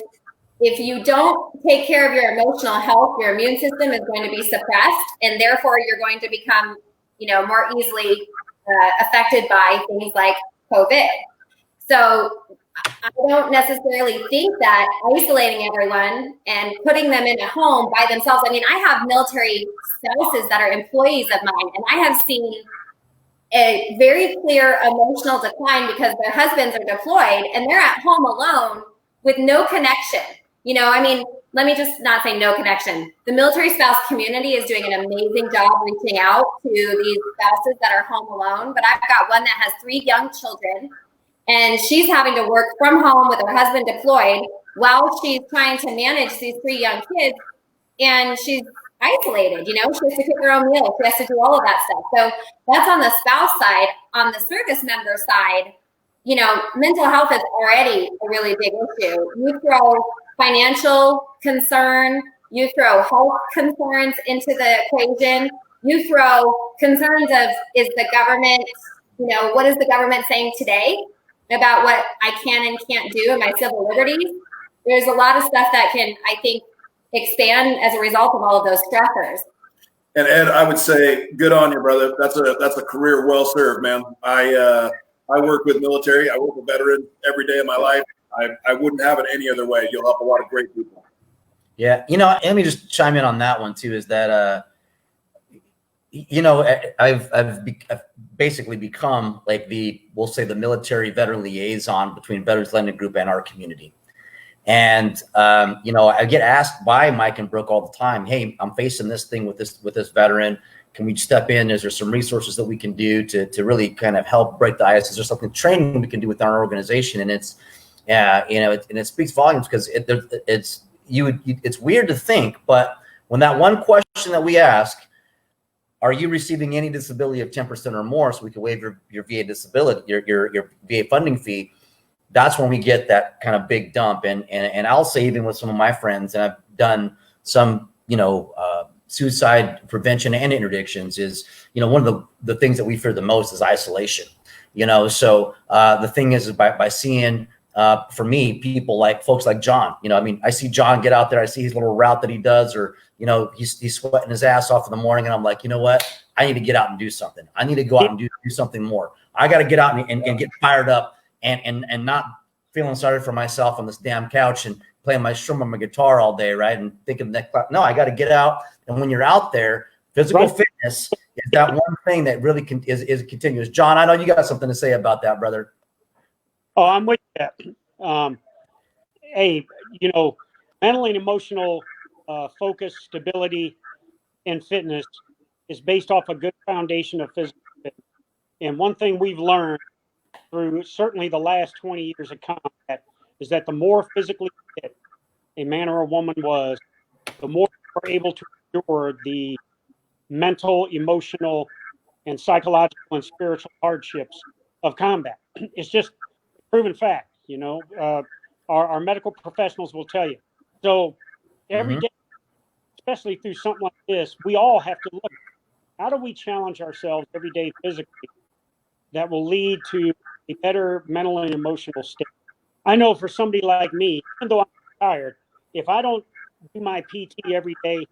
if you don't take care of your emotional health, your immune system is going to be suppressed. And therefore, you're going to become, more easily affected by things like COVID. So I don't necessarily think that isolating everyone and putting them in a home by themselves. I mean, I have military spouses that are employees of mine, and I have seen a very clear emotional decline because their husbands are deployed and they're at home alone with no connection. You know, I mean, let me just not say no connection. The military spouse community is doing an amazing job reaching out to these spouses that are home alone. But I've got one that has 3 young children, and she's having to work from home with her husband deployed while she's trying to manage these 3 young kids. And she's isolated, you know, she has to cook her own meal. She has to do all of that stuff. So that's on the spouse side. On the service member side, you know, mental health is already a really big issue. You throw financial concern, you throw health concerns into the equation, you throw concerns of, is the government, you know, what is the government saying today about what I can and can't do in my civil liberties? There's a lot of stuff that can, I think, expand as a result of all of those stressors. And Ed, I would say, good on you, brother. That's a career well served, man. I work with military. I work with veterans every day of my life. I wouldn't have it any other way. You'll help a lot of great people. Yeah, you know, let me just chime in on that one too. Is that you know, I've basically become like we'll say the military veteran liaison between Veterans Lending Group and our community. And you know, I get asked by Mike and Brooke all the time, "Hey, I'm facing this thing with this veteran. Can we step in? Is there some resources that we can do to really kind of help break the ice? Is there something training we can do with our organization?" And it's you know, and it speaks volumes because it's weird to think, but when that one question that we ask, are you receiving any disability of 10% or more so we can waive your VA disability, your VA funding fee? That's when we get that kind of big dump. And I'll say, even with some of my friends, and I've done some, you know, suicide prevention and interdictions, is, you know, one of the things that we fear the most is isolation, you know? So the thing is by seeing, for me, people like folks like John, you know, I mean, I see John get out there, I see his little route that he does, or, you know, he's sweating his ass off in the morning, and I'm like, you know what? I need to get out and do something. I need to go out and do something more. I got to get out and get fired up and not feeling sorry for myself on this damn couch and playing my strum on my guitar all day, right? And thinking that, no, I got to get out. And when you're out there, physical fitness is that one thing that really is continuous. John, I know you got something to say about that, brother. Oh, I'm with you. Hey, you know, mental and emotional focus, stability, and fitness is based off a good foundation of physical fitness. And one thing we've learned through certainly the last 20 years of combat is that the more physically fit a man or a woman was, the more they were able to endure the mental, emotional, and psychological and spiritual hardships of combat. It's just a proven fact, you know. Our medical professionals will tell you. So every day, especially through something like this, we all have to look, how do we challenge ourselves every day physically that will lead to a better mental and emotional state? I know for somebody like me, even though I'm tired, if I don't do my PT every day,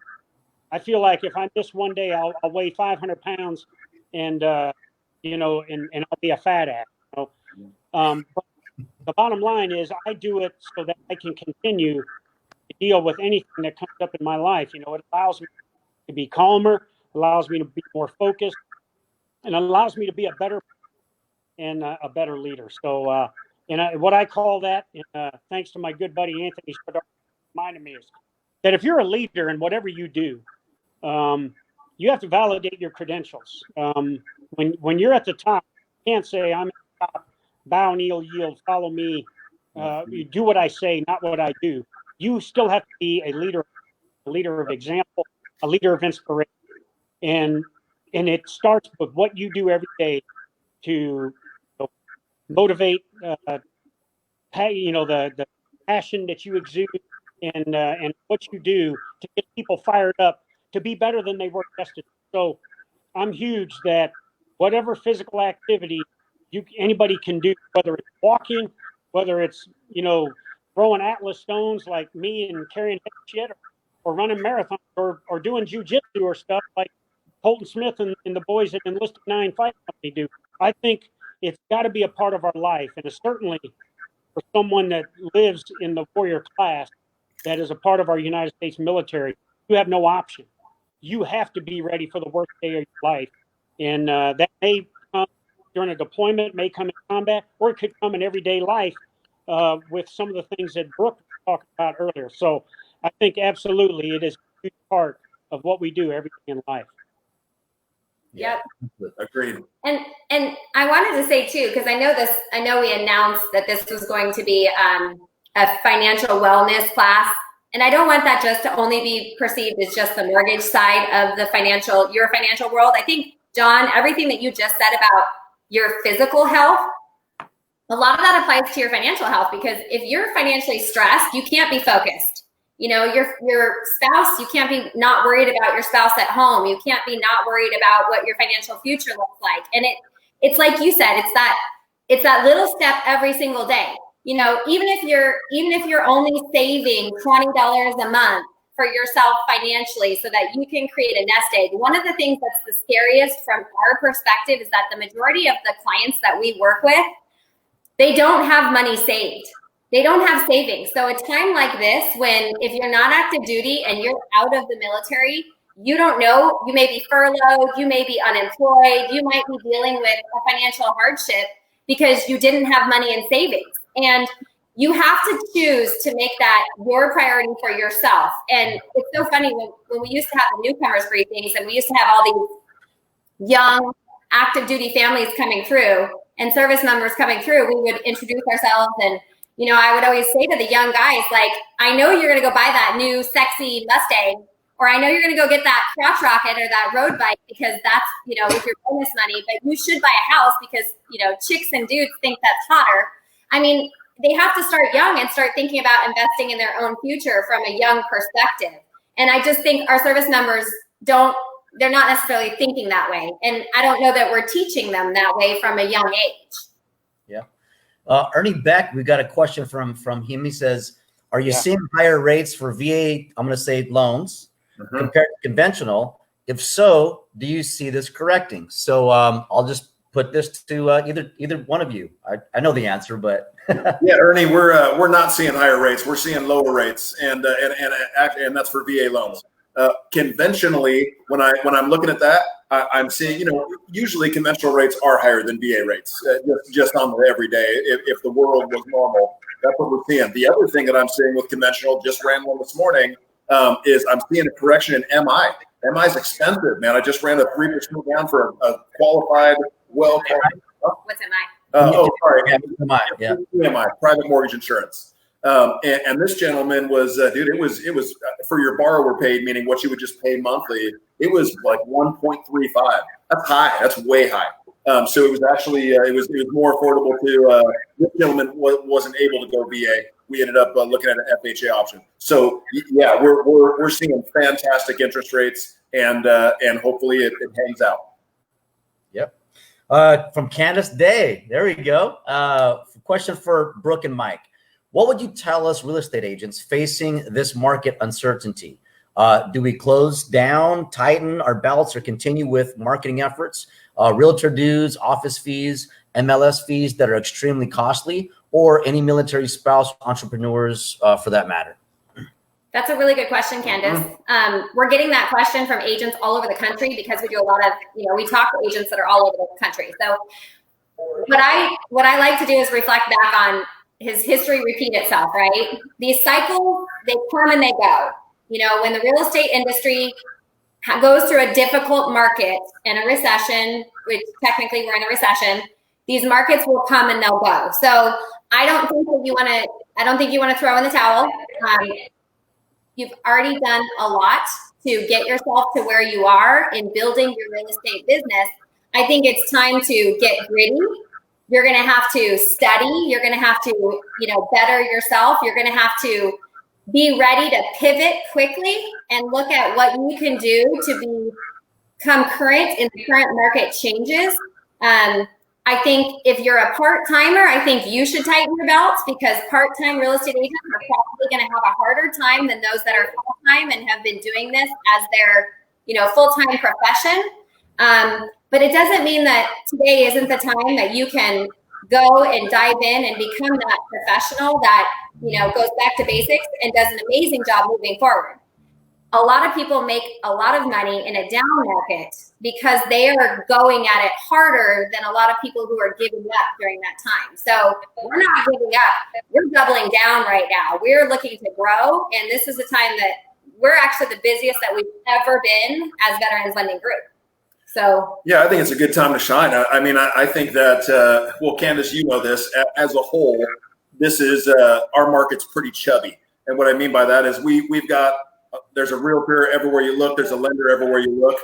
I feel like if I miss one day, I'll weigh 500 pounds and, you know, and I'll be a fat ass. You know? But the bottom line is I do it so that I can continue to deal with anything that comes up in my life. You know, it allows me to be calmer, allows me to be more focused, and allows me to be a better and a better leader. So, what I call that, thanks to my good buddy Anthony, reminded me, is that if you're a leader in whatever you do, you have to validate your credentials. When you're at the top, you can't say, I'm at the top, bow, kneel, yield, follow me. You do what I say, not what I do. You still have to be a leader of example, a leader of inspiration. And it starts with what you do every day to motivate, you know, the passion that you exude and what you do to get people fired up to be better than they were yesterday. So I'm huge that whatever physical activity anybody can do, whether it's walking, whether it's, you know, throwing Atlas stones like me and carrying heavy shit, or running marathons, or doing jujitsu or stuff like Colton Smith and the boys at Enlisted 9 Fight Company do. I think it's got to be a part of our life, and it's certainly for someone that lives in the warrior class that is a part of our United States military. You have no option. You have to be ready for the worst day of your life, and that may come during a deployment, may come in combat, or it could come in everyday life with some of the things that Brooke talked about earlier. So I think absolutely it is a huge part of what we do every day in life. Yep. Agreed. And I wanted to say too, because I know we announced that this was going to be a financial wellness class. And I don't want that just to only be perceived as just the mortgage side of your financial world. I think, John, everything that you just said about your physical health, a lot of that applies to your financial health, because if you're financially stressed, you can't be focused. You know, your spouse, you can't be not worried about your spouse at home. You can't be not worried about what your financial future looks like. And it's like you said, it's that little step every single day. You know, even if you're only saving $20 a month for yourself financially so that you can create a nest egg. One of the things that's the scariest from our perspective is that the majority of the clients that we work with, they don't have money saved. They don't have savings. So a time like this, if you're not active duty and you're out of the military, you don't know, you may be furloughed, you may be unemployed, you might be dealing with a financial hardship because you didn't have money in savings. And you have to choose to make that your priority for yourself. And it's so funny when we used to have the newcomers briefings and we used to have all these young active duty families coming through and service members coming through, we would introduce ourselves. And, you know, I would always say to the young guys, like, I know you're going to go buy that new sexy Mustang, or I know you're going to go get that crotch rocket or that road bike because that's, you know, with your bonus money, but you should buy a house because, you know, chicks and dudes think that's hotter. I mean, they have to start young and start thinking about investing in their own future from a young perspective. And I just think our service members they're not necessarily thinking that way. And I don't know that we're teaching them that way from a young age. Yeah. Ernie Beck, we got a question from him. He says, are you seeing higher rates for VA, I'm going to say loans, compared to conventional? If so, do you see this correcting? So I'll just put this to either one of you. I know the answer, but yeah, Ernie, we're not seeing higher rates. We're seeing lower rates, and that's for VA loans. Conventionally, when I'm looking at that, I'm seeing, you know, usually conventional rates are higher than VA rates, just on the everyday. If the world was normal, that's what we're seeing. The other thing that I'm seeing with conventional, just ran one this morning, is I'm seeing a correction in MI. MI is expensive, man. I just ran a 3% down for a qualified, well-qualified. What's MI? MI, yeah. PMI, private mortgage insurance. And this gentleman was, dude, it was for your borrower paid, meaning what you would just pay monthly. It was like 1.35. That's high. That's way high. So it was actually, it was more affordable to, this gentleman wasn't able to go VA. We ended up looking at an FHA option. So yeah, we're seeing fantastic interest rates, and hopefully it hangs out. Yep. From Candace Day, there we go. Question for Brooke and Mike. What would you tell us real estate agents facing this market uncertainty? Do we close down, tighten our belts, or continue with marketing efforts, realtor dues, office fees, MLS fees that are extremely costly, or any military spouse entrepreneurs for that matter? That's a really good question, Candace. We're getting that question from agents all over the country because we do a lot of, we talk to agents that are all over the country. So what I like to do is reflect back on his history repeat itself, right? These cycles, they come and they go. When the real estate industry goes through a difficult market and a recession, which technically we're in a recession, these markets will come and they'll go. So I don't think you want to throw in the towel. You've already done a lot to get yourself to where you are in building your real estate business. I think it's time to get gritty. You're going to have to study. You're going to have to, better yourself. You're going to have to be ready to pivot quickly and look at what you can do to become current in the current market changes. I think if you're a part-timer, I think you should tighten your belts because part-time real estate agents are probably going to have a harder time than those that are full-time and have been doing this as their, full-time profession. But it doesn't mean that today isn't the time that you can go and dive in and become that professional that, goes back to basics and does an amazing job moving forward. a lot of people make a lot of money in a down market because they are going at it harder than a lot of people who are giving up during that time. So we're not giving up. We're doubling down right now. We're looking to grow. And this is a time that we're actually the busiest that we've ever been as Veterans Lending Group. So yeah, I think it's a good time to shine. I mean, I think that, well, Candace, you know this, as a whole, this is, our market's pretty chubby. And what I mean by that is we've got, there's a realtor everywhere you look. There's a lender everywhere you look.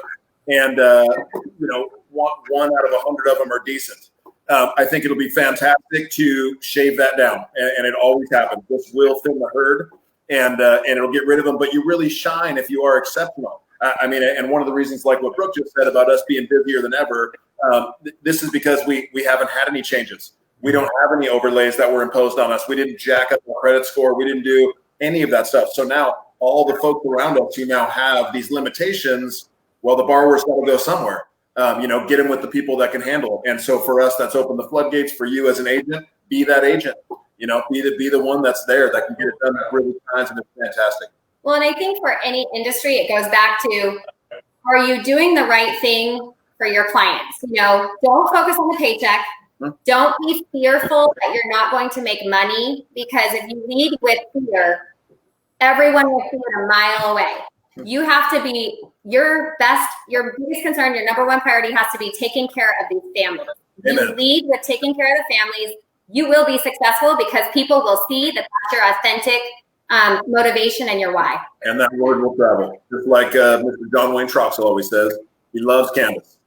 And, you know, one out of 100 of them are decent. I think it'll be fantastic to shave that down. And it always happens. This will thin the herd and it'll get rid of them. But you really shine if you are exceptional. I mean, and one of the reasons, like what Brooke just said about us being busier than ever, this is because we haven't had any changes. We don't have any overlays that were imposed on us. We didn't jack up our credit score. We didn't do any of that stuff. So now all the folks around us who now have these limitations, well, the borrower's got to go somewhere. You know, get them with the people that can handle it. And so for us, that's opened the floodgates. For you as an agent, be that agent. You know, be the one that's there that can get it done that really shines, and it's fantastic. Well, and I think for any industry, it goes back to, are you doing the right thing for your clients? You know, don't focus on the paycheck. Don't be fearful that you're not going to make money, because if you lead with fear, everyone will see it a mile away. You have to be your biggest concern, your number one priority has to be taking care of these families. If you lead with taking care of the families, you will be successful because people will see that that's your authentic motivation and your why. And that word will travel. Just like Mr. John Wayne Troxel always says, he loves Candace.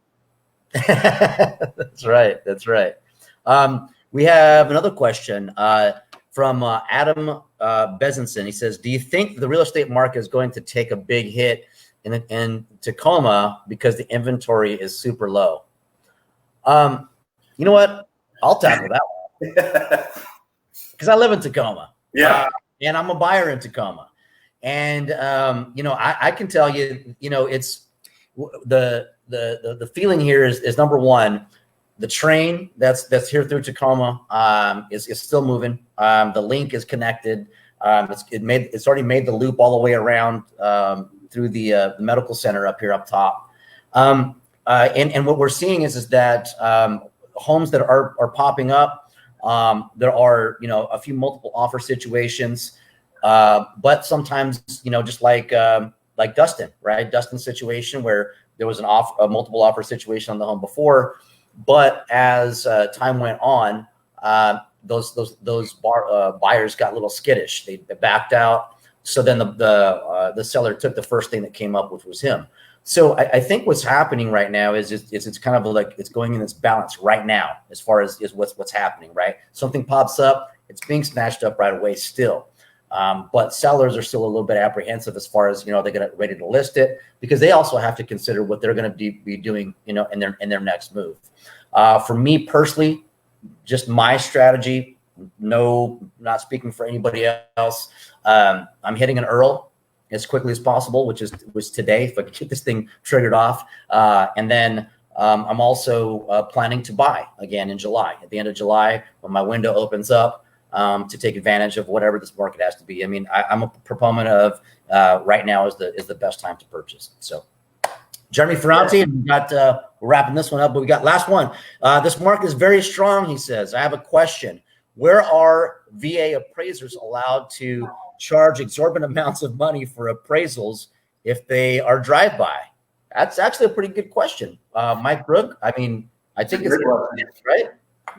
That's right. That's right. We have another question from Adam Bezenson. He says, do you think the real estate market is going to take a big hit in Tacoma because the inventory is super low? You know what? I'll tackle that one. Because I live in Tacoma. Yeah. And I'm a buyer in Tacoma. And, you know, I can tell you, you know, it's the feeling here is number one, the train that's here through Tacoma is still moving. The link is connected. It's already made the loop all the way around through the medical center up here up top. And what we're seeing is that homes that are popping up, there are, you know, a few multiple offer situations, but sometimes, you know, just like Dustin, right? Dustin's situation where there was a multiple offer situation on the home before, but as time went on, those buyers got a little skittish. They backed out. So then the seller took the first thing that came up, which was him. So I think what's happening right now is it's kind of like it's going in this balance right now as far as what's happening, right? Something pops up, it's being snatched up right away still. But sellers are still a little bit apprehensive as far as, you know, they're going to ready to list it, because they also have to consider what they're going to be doing, you know, in their next move. For me personally, just my strategy, no, not speaking for anybody else. I'm hitting an Earl as quickly as possible, which was today, if I could get this thing triggered off. And then I'm also planning to buy again in July, at the end of July, when my window opens up, to take advantage of whatever this market has to be. I mean, I'm a proponent of right now is the best time to purchase. So Jeremy Ferranti, and we're wrapping this one up, but we got last one. This market is very strong, he says. I have a question. Where are VA appraisers allowed to charge exorbitant amounts of money for appraisals if they are drive-by? That's actually a pretty good question. Mike Brooke, I mean, I think it's right.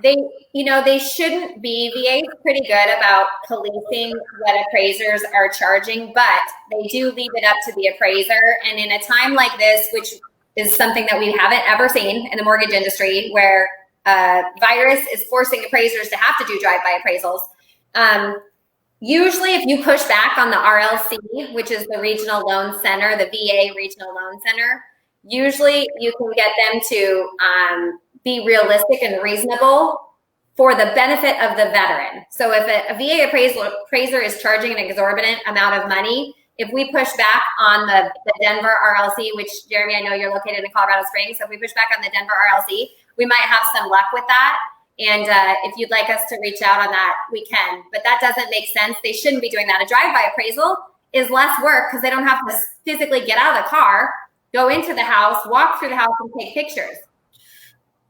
They shouldn't be. VA is pretty good about policing what appraisers are charging, but they do leave it up to the appraiser. And in a time like this, which is something that we haven't ever seen in the mortgage industry, where virus is forcing appraisers to have to do drive-by appraisals. Usually if you push back on the RLC, which is the Regional Loan Center, the VA Regional Loan Center, usually you can get them to be realistic and reasonable for the benefit of the veteran. So if a VA appraiser is charging an exorbitant amount of money, if we push back on the Denver RLC, which Jeremy, I know you're located in Colorado Springs, so if we push back on the Denver RLC, we might have some luck with that. And if you'd like us to reach out on that, we can. But that doesn't make sense. They shouldn't be doing that. A drive-by appraisal is less work because they don't have to physically get out of the car, go into the house, walk through the house, and take pictures.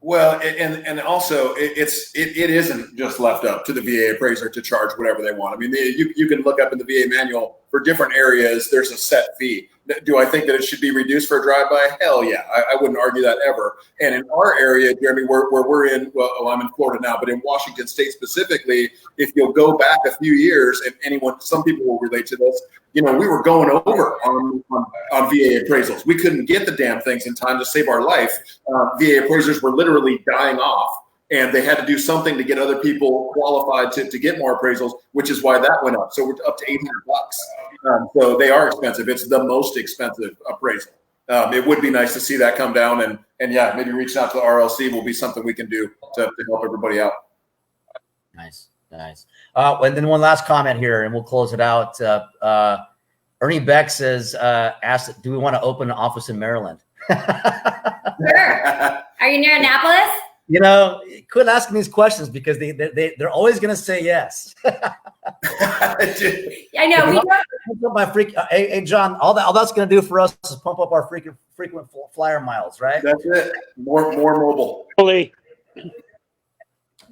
Well, and also it isn't just left up to the VA appraiser to charge whatever they want. I mean, you can look up in the VA manual for different areas. There's a set fee. Do I think that it should be reduced for a drive-by? Hell yeah, I wouldn't argue that ever. And in our area, Jeremy, where we're in, well, I'm in Florida now, but in Washington State specifically, if you'll go back a few years, and some people will relate to this, we were going over on VA appraisals. We couldn't get the damn things in time to save our life. VA appraisers were literally dying off, and they had to do something to get other people qualified to get more appraisals, which is why that went up. So we're up to $800. So they are expensive. It's the most expensive appraisal. It would be nice to see that come down, and yeah, maybe reaching out to the RLC will be something we can do to help everybody out. Nice. And then one last comment here, and we'll close it out. Ernie Beck says, asked, do we want to open an office in Maryland? Sure. Are you near Annapolis? Quit asking these questions because they're always going to say yes. I know. We don't. Hey, John, all that's going to do for us is pump up our frequent flyer miles, right? That's it. More mobile.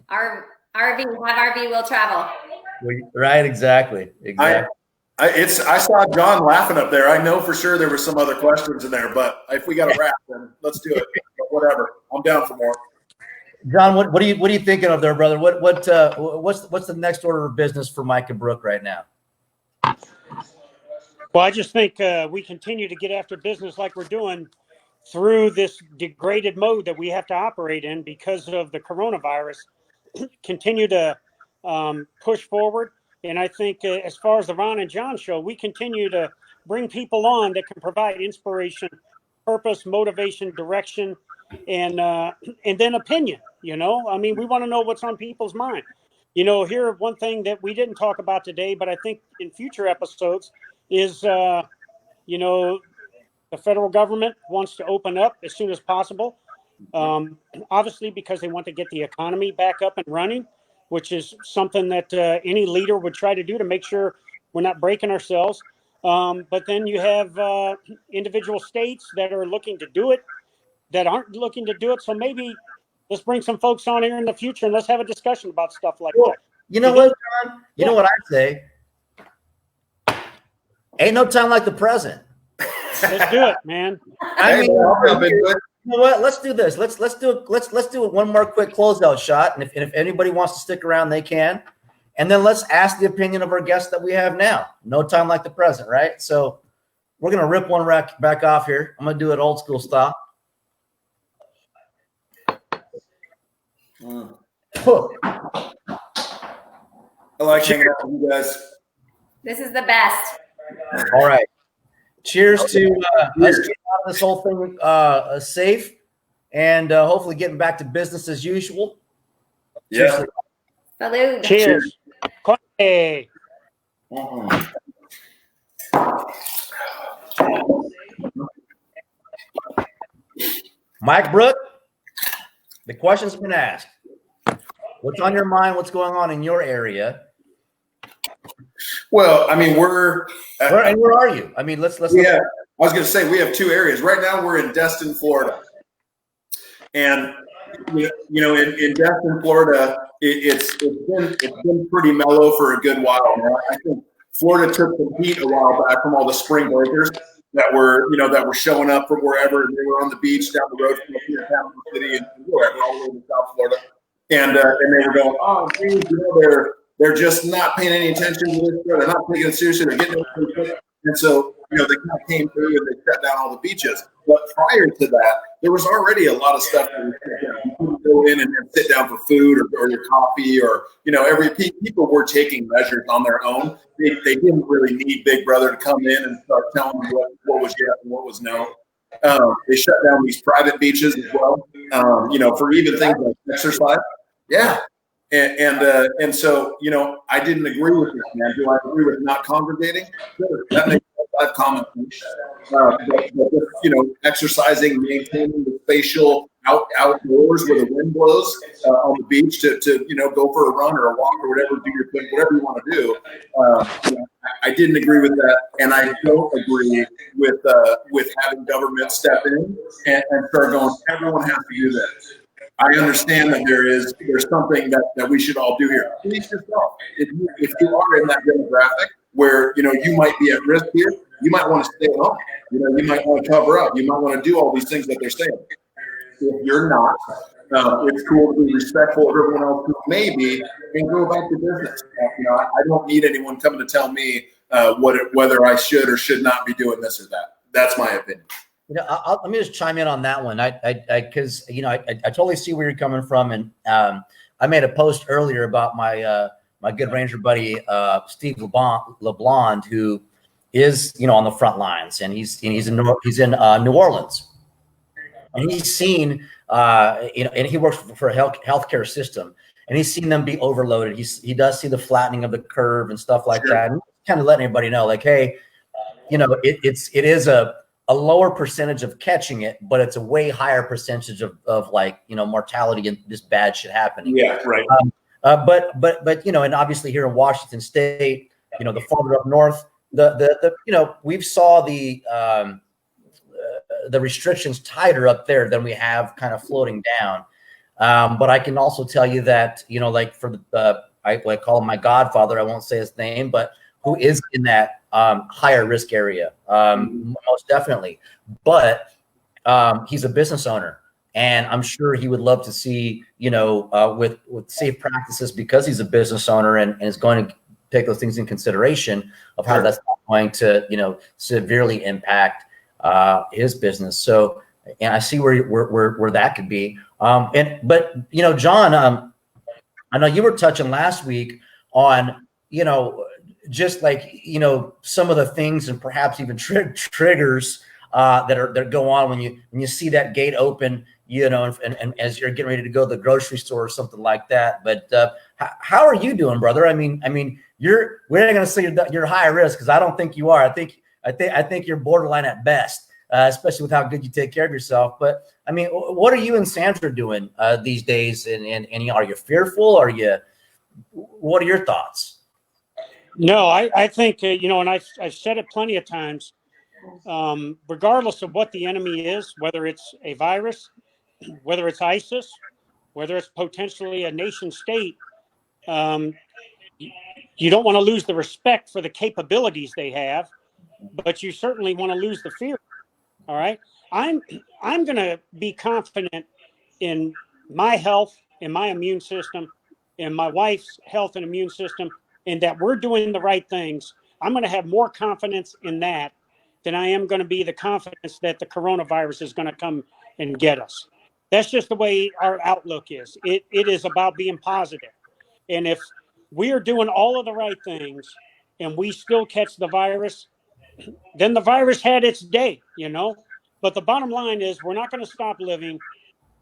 Our RV will travel. Right, exactly. I saw John laughing up there. I know for sure there were some other questions in there, but if we got a wrap, then let's do it. But whatever, I'm down for more. John, what are you thinking of there, brother? What's the next order of business for Mike and Brooke right now? Well, I just think we continue to get after business like we're doing through this degraded mode that we have to operate in because of the coronavirus. Continue to push forward. And I think as far as the Ron and John show, we continue to bring people on that can provide inspiration, purpose, motivation, direction, and then opinion. I mean, we want to know what's on people's mind. Here, one thing that we didn't talk about today, but I think in future episodes is, the federal government wants to open up as soon as possible. Obviously, because they want to get the economy back up and running, which is something that any leader would try to do to make sure we're not breaking ourselves. But then you have individual states that are looking to do it, that aren't looking to do it. So maybe let's bring some folks on here in the future and let's have a discussion about stuff like that. You know what, John? You know what I say? Ain't no time like the present. Let's do it, man. I mean, you know what? Let's do this. Let's do one more quick closeout shot, and if anybody wants to stick around, they can. And then let's ask the opinion of our guests that we have now. No time like the present, right? So we're gonna rip one back off here. I'm gonna do it old school style. I like hanging out with you guys. This is the best. All right. Cheers to us getting out of this whole thing safe and hopefully getting back to business as usual. Yeah. Salud. Cheers. Hey. Mike, Brooke, the question's been asked. What's on your mind? What's going on in your area? Well, I mean, where are you? I mean, let's. Yeah, I was going to say we have two areas right now. We're in Destin, Florida, and in Destin, Florida, it's been pretty mellow for a good while now. I think Florida took the heat a while back from all the spring breakers that were showing up from wherever, and they were on the beach down the road from here, Tampa City, and wherever, all the way to South Florida, and they were going, oh, geez, they're just not paying any attention to this. They're not taking it seriously. They're getting it. And so, they kind of came through and they shut down all the beaches. But prior to that, there was already a lot of stuff that you couldn't go in and sit down for food or your coffee or, people were taking measures on their own. They didn't really need Big Brother to come in and start telling them what was yes and what was no. They shut down these private beaches as well, for even things like exercise. Yeah. And so, I didn't agree with this, man. Do I agree with not congregating? Sure. That makes sense. Common sense. But exercising, maintaining the spatial outdoors where the wind blows on the beach to go for a run or a walk or whatever, do your thing, whatever you want to do. I didn't agree with that, and I don't agree with having government step in and start going, everyone has to do this. I understand that there's something that we should all do here. Police yourself. If you are in that demographic where you might be at risk here, you might want to stay at home. You might want to cover up. You might want to do all these things that they're saying. If you're not, it's cool to be respectful of everyone else who may be and go about your business. I don't need anyone coming to tell me whether I should or should not be doing this or that. That's my opinion. Let me just chime in on that one. Because I totally see where you're coming from, and I made a post earlier about my good Ranger buddy 𝗏𝗏, who is on the front lines, and he's in New Orleans, and he's seen and he works for a healthcare system, and he's seen them be overloaded. He does see the flattening of the curve and stuff like that, and kind of letting everybody know, like, hey, it is a lower percentage of catching it, but it's a way higher percentage of like, mortality and this bad shit happening. Yeah, right. But and obviously here in Washington State, the farther up north, we've saw the restrictions tighter up there than we have kind of floating down. But I can also tell you that, like for I call him my godfather, I won't say his name, but who is in that higher risk area, most definitely. But he's a business owner, and I'm sure he would love to see, with safe practices, because he's a business owner and is going to take those things in consideration of how that's going to, severely impact his business. So, and I see where that could be. But John, I know you were touching last week on, just like, some of the things and perhaps even triggers that go on when you see that gate open, and as you're getting ready to go to the grocery store or something like that. But how are you doing, brother? I mean, we're not going to say you're high risk, because I don't think you are. I think you're borderline at best, especially with how good you take care of yourself. But I mean, what are you and Sandra doing these days? And are you fearful? What are your thoughts? No, I think, and I've said it plenty of times, regardless of what the enemy is, whether it's a virus, whether it's ISIS, whether it's potentially a nation state, you don't want to lose the respect for the capabilities they have, but you certainly want to lose the fear. All right. I'm going to be confident in my health, in my immune system, in my wife's health and immune system, and that we're doing the right things. I'm going to have more confidence in that than I am going to be the confidence that the coronavirus is going to come and get us. That's just the way our outlook is. It is about being positive. And if we are doing all of the right things and we still catch the virus, then the virus had its day, But the bottom line is, we're not going to stop living.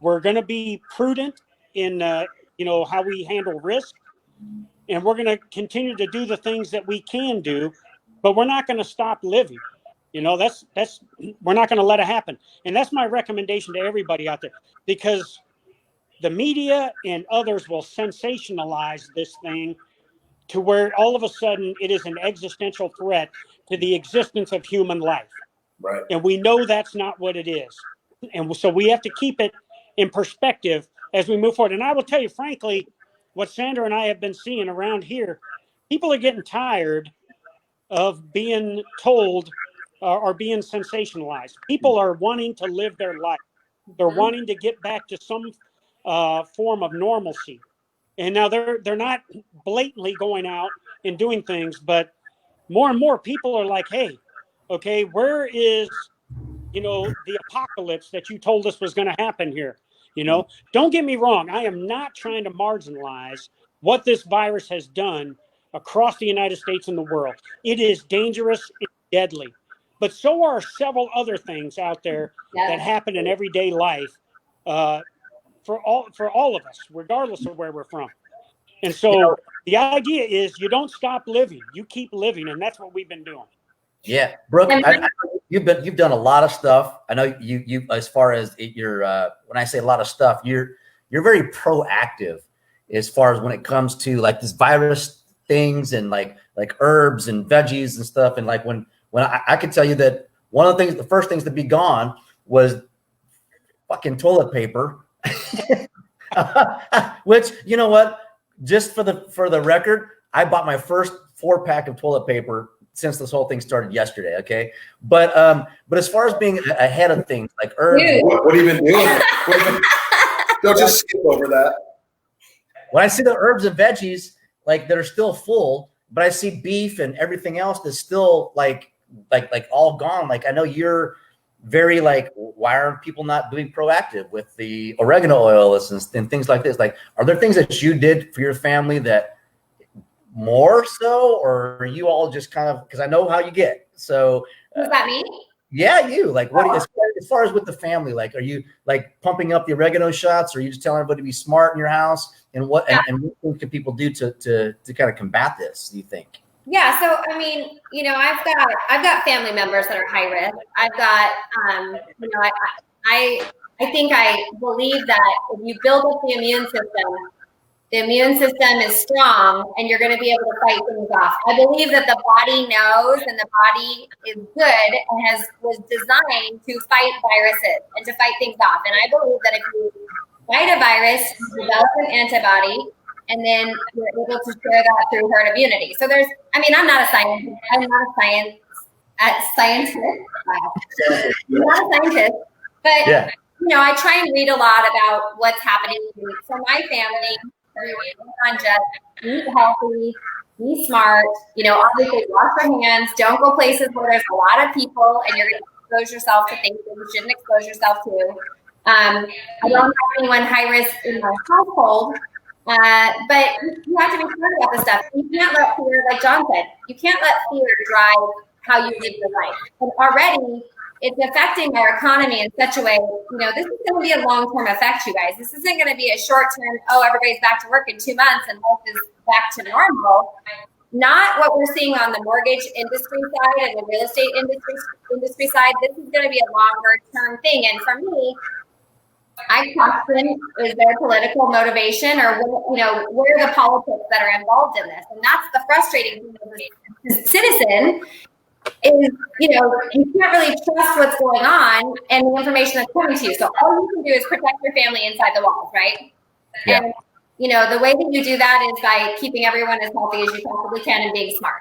We're going to be prudent in, how we handle risk. And we're going to continue to do the things that we can do, but we're not going to stop living. We're not going to let it happen. And that's my recommendation to everybody out there, because the media and others will sensationalize this thing to where all of a sudden it is an existential threat to the existence of human life. Right. And we know that's not what it is. And so we have to keep it in perspective as we move forward. And I will tell you, frankly, what Sandra and I have been seeing around here, people are getting tired of being told or being sensationalized. People are wanting to live their life. They're wanting to get back to some form of normalcy. And now they're not blatantly going out and doing things, but more and more people are like, hey, okay, where is, the apocalypse that you told us was going to happen here? Don't get me wrong. I am not trying to marginalize what this virus has done across the United States and the world. It is dangerous and deadly, but so are several other things out there that happen in everyday life for all of us, regardless of where we're from. And so the idea is you don't stop living, you keep living, and that's what we've been doing. Yeah, Brooke, you've done a lot of stuff. I know you as far as your when I say a lot of stuff, you're very proactive as far as when it comes to like this virus things and like herbs and veggies and stuff. And like when I could tell you that one of the things, the first things to be gone was fucking toilet paper, which, you know what, just for the record, I bought my first 4-pack of toilet paper since this whole thing started yesterday. Okay. But as far as being ahead of things like herbs, what have you been doing? Don't just skip over that. When I see the herbs and veggies, like that are still full, but I see beef and everything else that's still like all gone. Like I know you're very like, why are people not being proactive with the oregano oil and things like this? Like, are there things that you did for your family that more so, or are you all just kind of, because I know how you get. So does that mean? Yeah, you like what as far as with the family, like are you like pumping up the oregano shots, or are you just telling everybody to be smart in your house? And what and what can people do to kind of combat this, do you think? Yeah, so I mean, you know, I've got family members that are high risk. I've got you know, I think I believe that if you build up the immune system is strong and you're going to be able to fight things off. I believe that the body knows and the body is good and was designed to fight viruses and to fight things off. And I believe that if you fight a virus, you develop an antibody, and then you're able to share that through herd immunity. So I'm not a scientist. I'm not a scientist, but yeah. You know, I try and read a lot about what's happening. So my family, on just eat healthy, be smart, you know, obviously wash your hands, don't go places where there's a lot of people and you're going to expose yourself to things that you shouldn't expose yourself to. I don't have anyone high risk in my household, but you have to be smart about this stuff. You can't let fear, like John said, you can't let fear drive how you live your life. And already it's affecting our economy in such a way, you know, this is going to be a long-term effect, you guys. This isn't going to be a short-term, oh, everybody's back to work in 2 months and life is back to normal. Not what we're seeing on the mortgage industry side and the real estate industry side. This is going to be a longer-term thing. And for me, I question, is there political motivation or, you know, where are the politics that are involved in this? And that's the frustrating thing as a citizen is, you know, you can't really trust what's going on and the information that's coming to you. So all you can do is protect your family inside the walls, right? Yeah. And, you know, the way that you do that is by keeping everyone as healthy as you possibly can and being smart.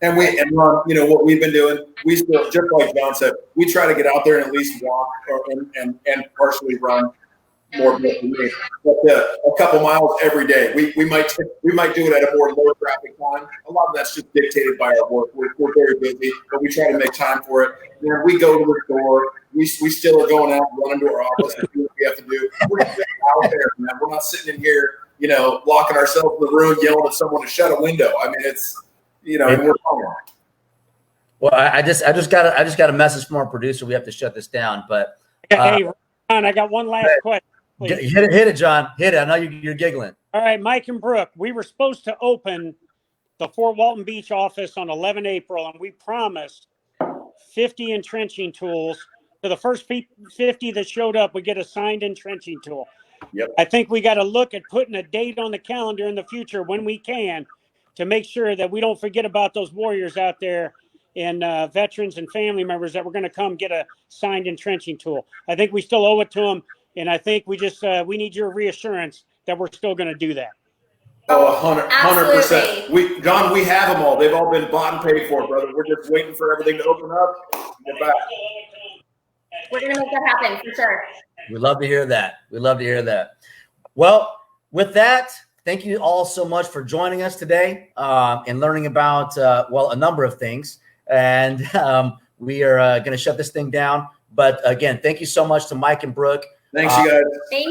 And Ron, you know, what we've been doing, we still, just like John said, we try to get out there and at least walk and partially run more than me, but a couple miles every day. We might do it at a more low traffic time. A lot of that's just dictated by our work. We're very busy, but we try to make time for it. When we go to the store, we still are going out, running to our office and do what we have to do. We're out there, man. We're not sitting in here, you know, locking ourselves in the room, yelling at someone to shut a window. I mean, it's, you know, we're fine. Well, I just got a message from our producer. We have to shut this down, but hey, Ron, I got one last question. Please. Hit it, John. Hit it. I know you're giggling. All right, Mike and Brooke, we were supposed to open the Fort Walton Beach office on 11 April, and we promised 50 entrenching tools. To the first 50 that showed up, we get a signed entrenching tool. Yep. I think we got to look at putting a date on the calendar in the future when we can to make sure that we don't forget about those warriors out there and veterans and family members that we're going to come get a signed entrenching tool. I think we still owe it to them. And I think we just we need your reassurance that we're still going to do that. Oh, 100%. John, we have them all. They've all been bought and paid for, brother. We're just waiting for everything to open up. We're back. We're going to make that happen for sure. We'd love to hear that. Well, with that, thank you all so much for joining us today and learning about, a number of things. And we are going to shut this thing down. But again, thank you so much to Mike and Brooke. Thanks, you guys.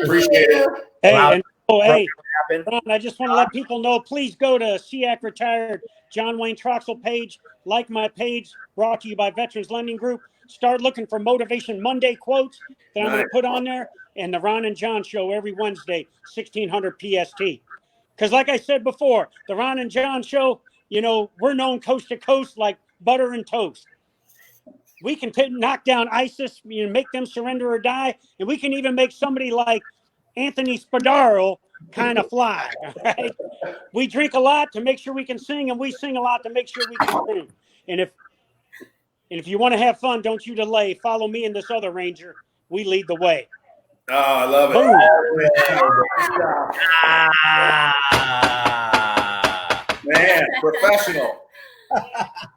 Appreciate it. Hey, Ron, I just want to let people know, please go to 𝗙𝗵𝗪 retired John Wayne Troxel page, like my page, brought to you by Veterans Lending Group. Start looking for Motivation Monday quotes that I'm going to put on there, and the Ron and John show every Wednesday, 1600 PST. Because like I said before, the Ron and John show, you know, we're known coast to coast like butter and toast. We can knock down ISIS, you know, make them surrender or die, and we can even make somebody like Anthony Spadaro kind of fly. All right? We drink a lot to make sure we can sing, and we sing a lot to make sure we can sing. And if you want to have fun, don't you delay. Follow me and this other ranger. We lead the way. Oh, I love it. Boom. Man, professional.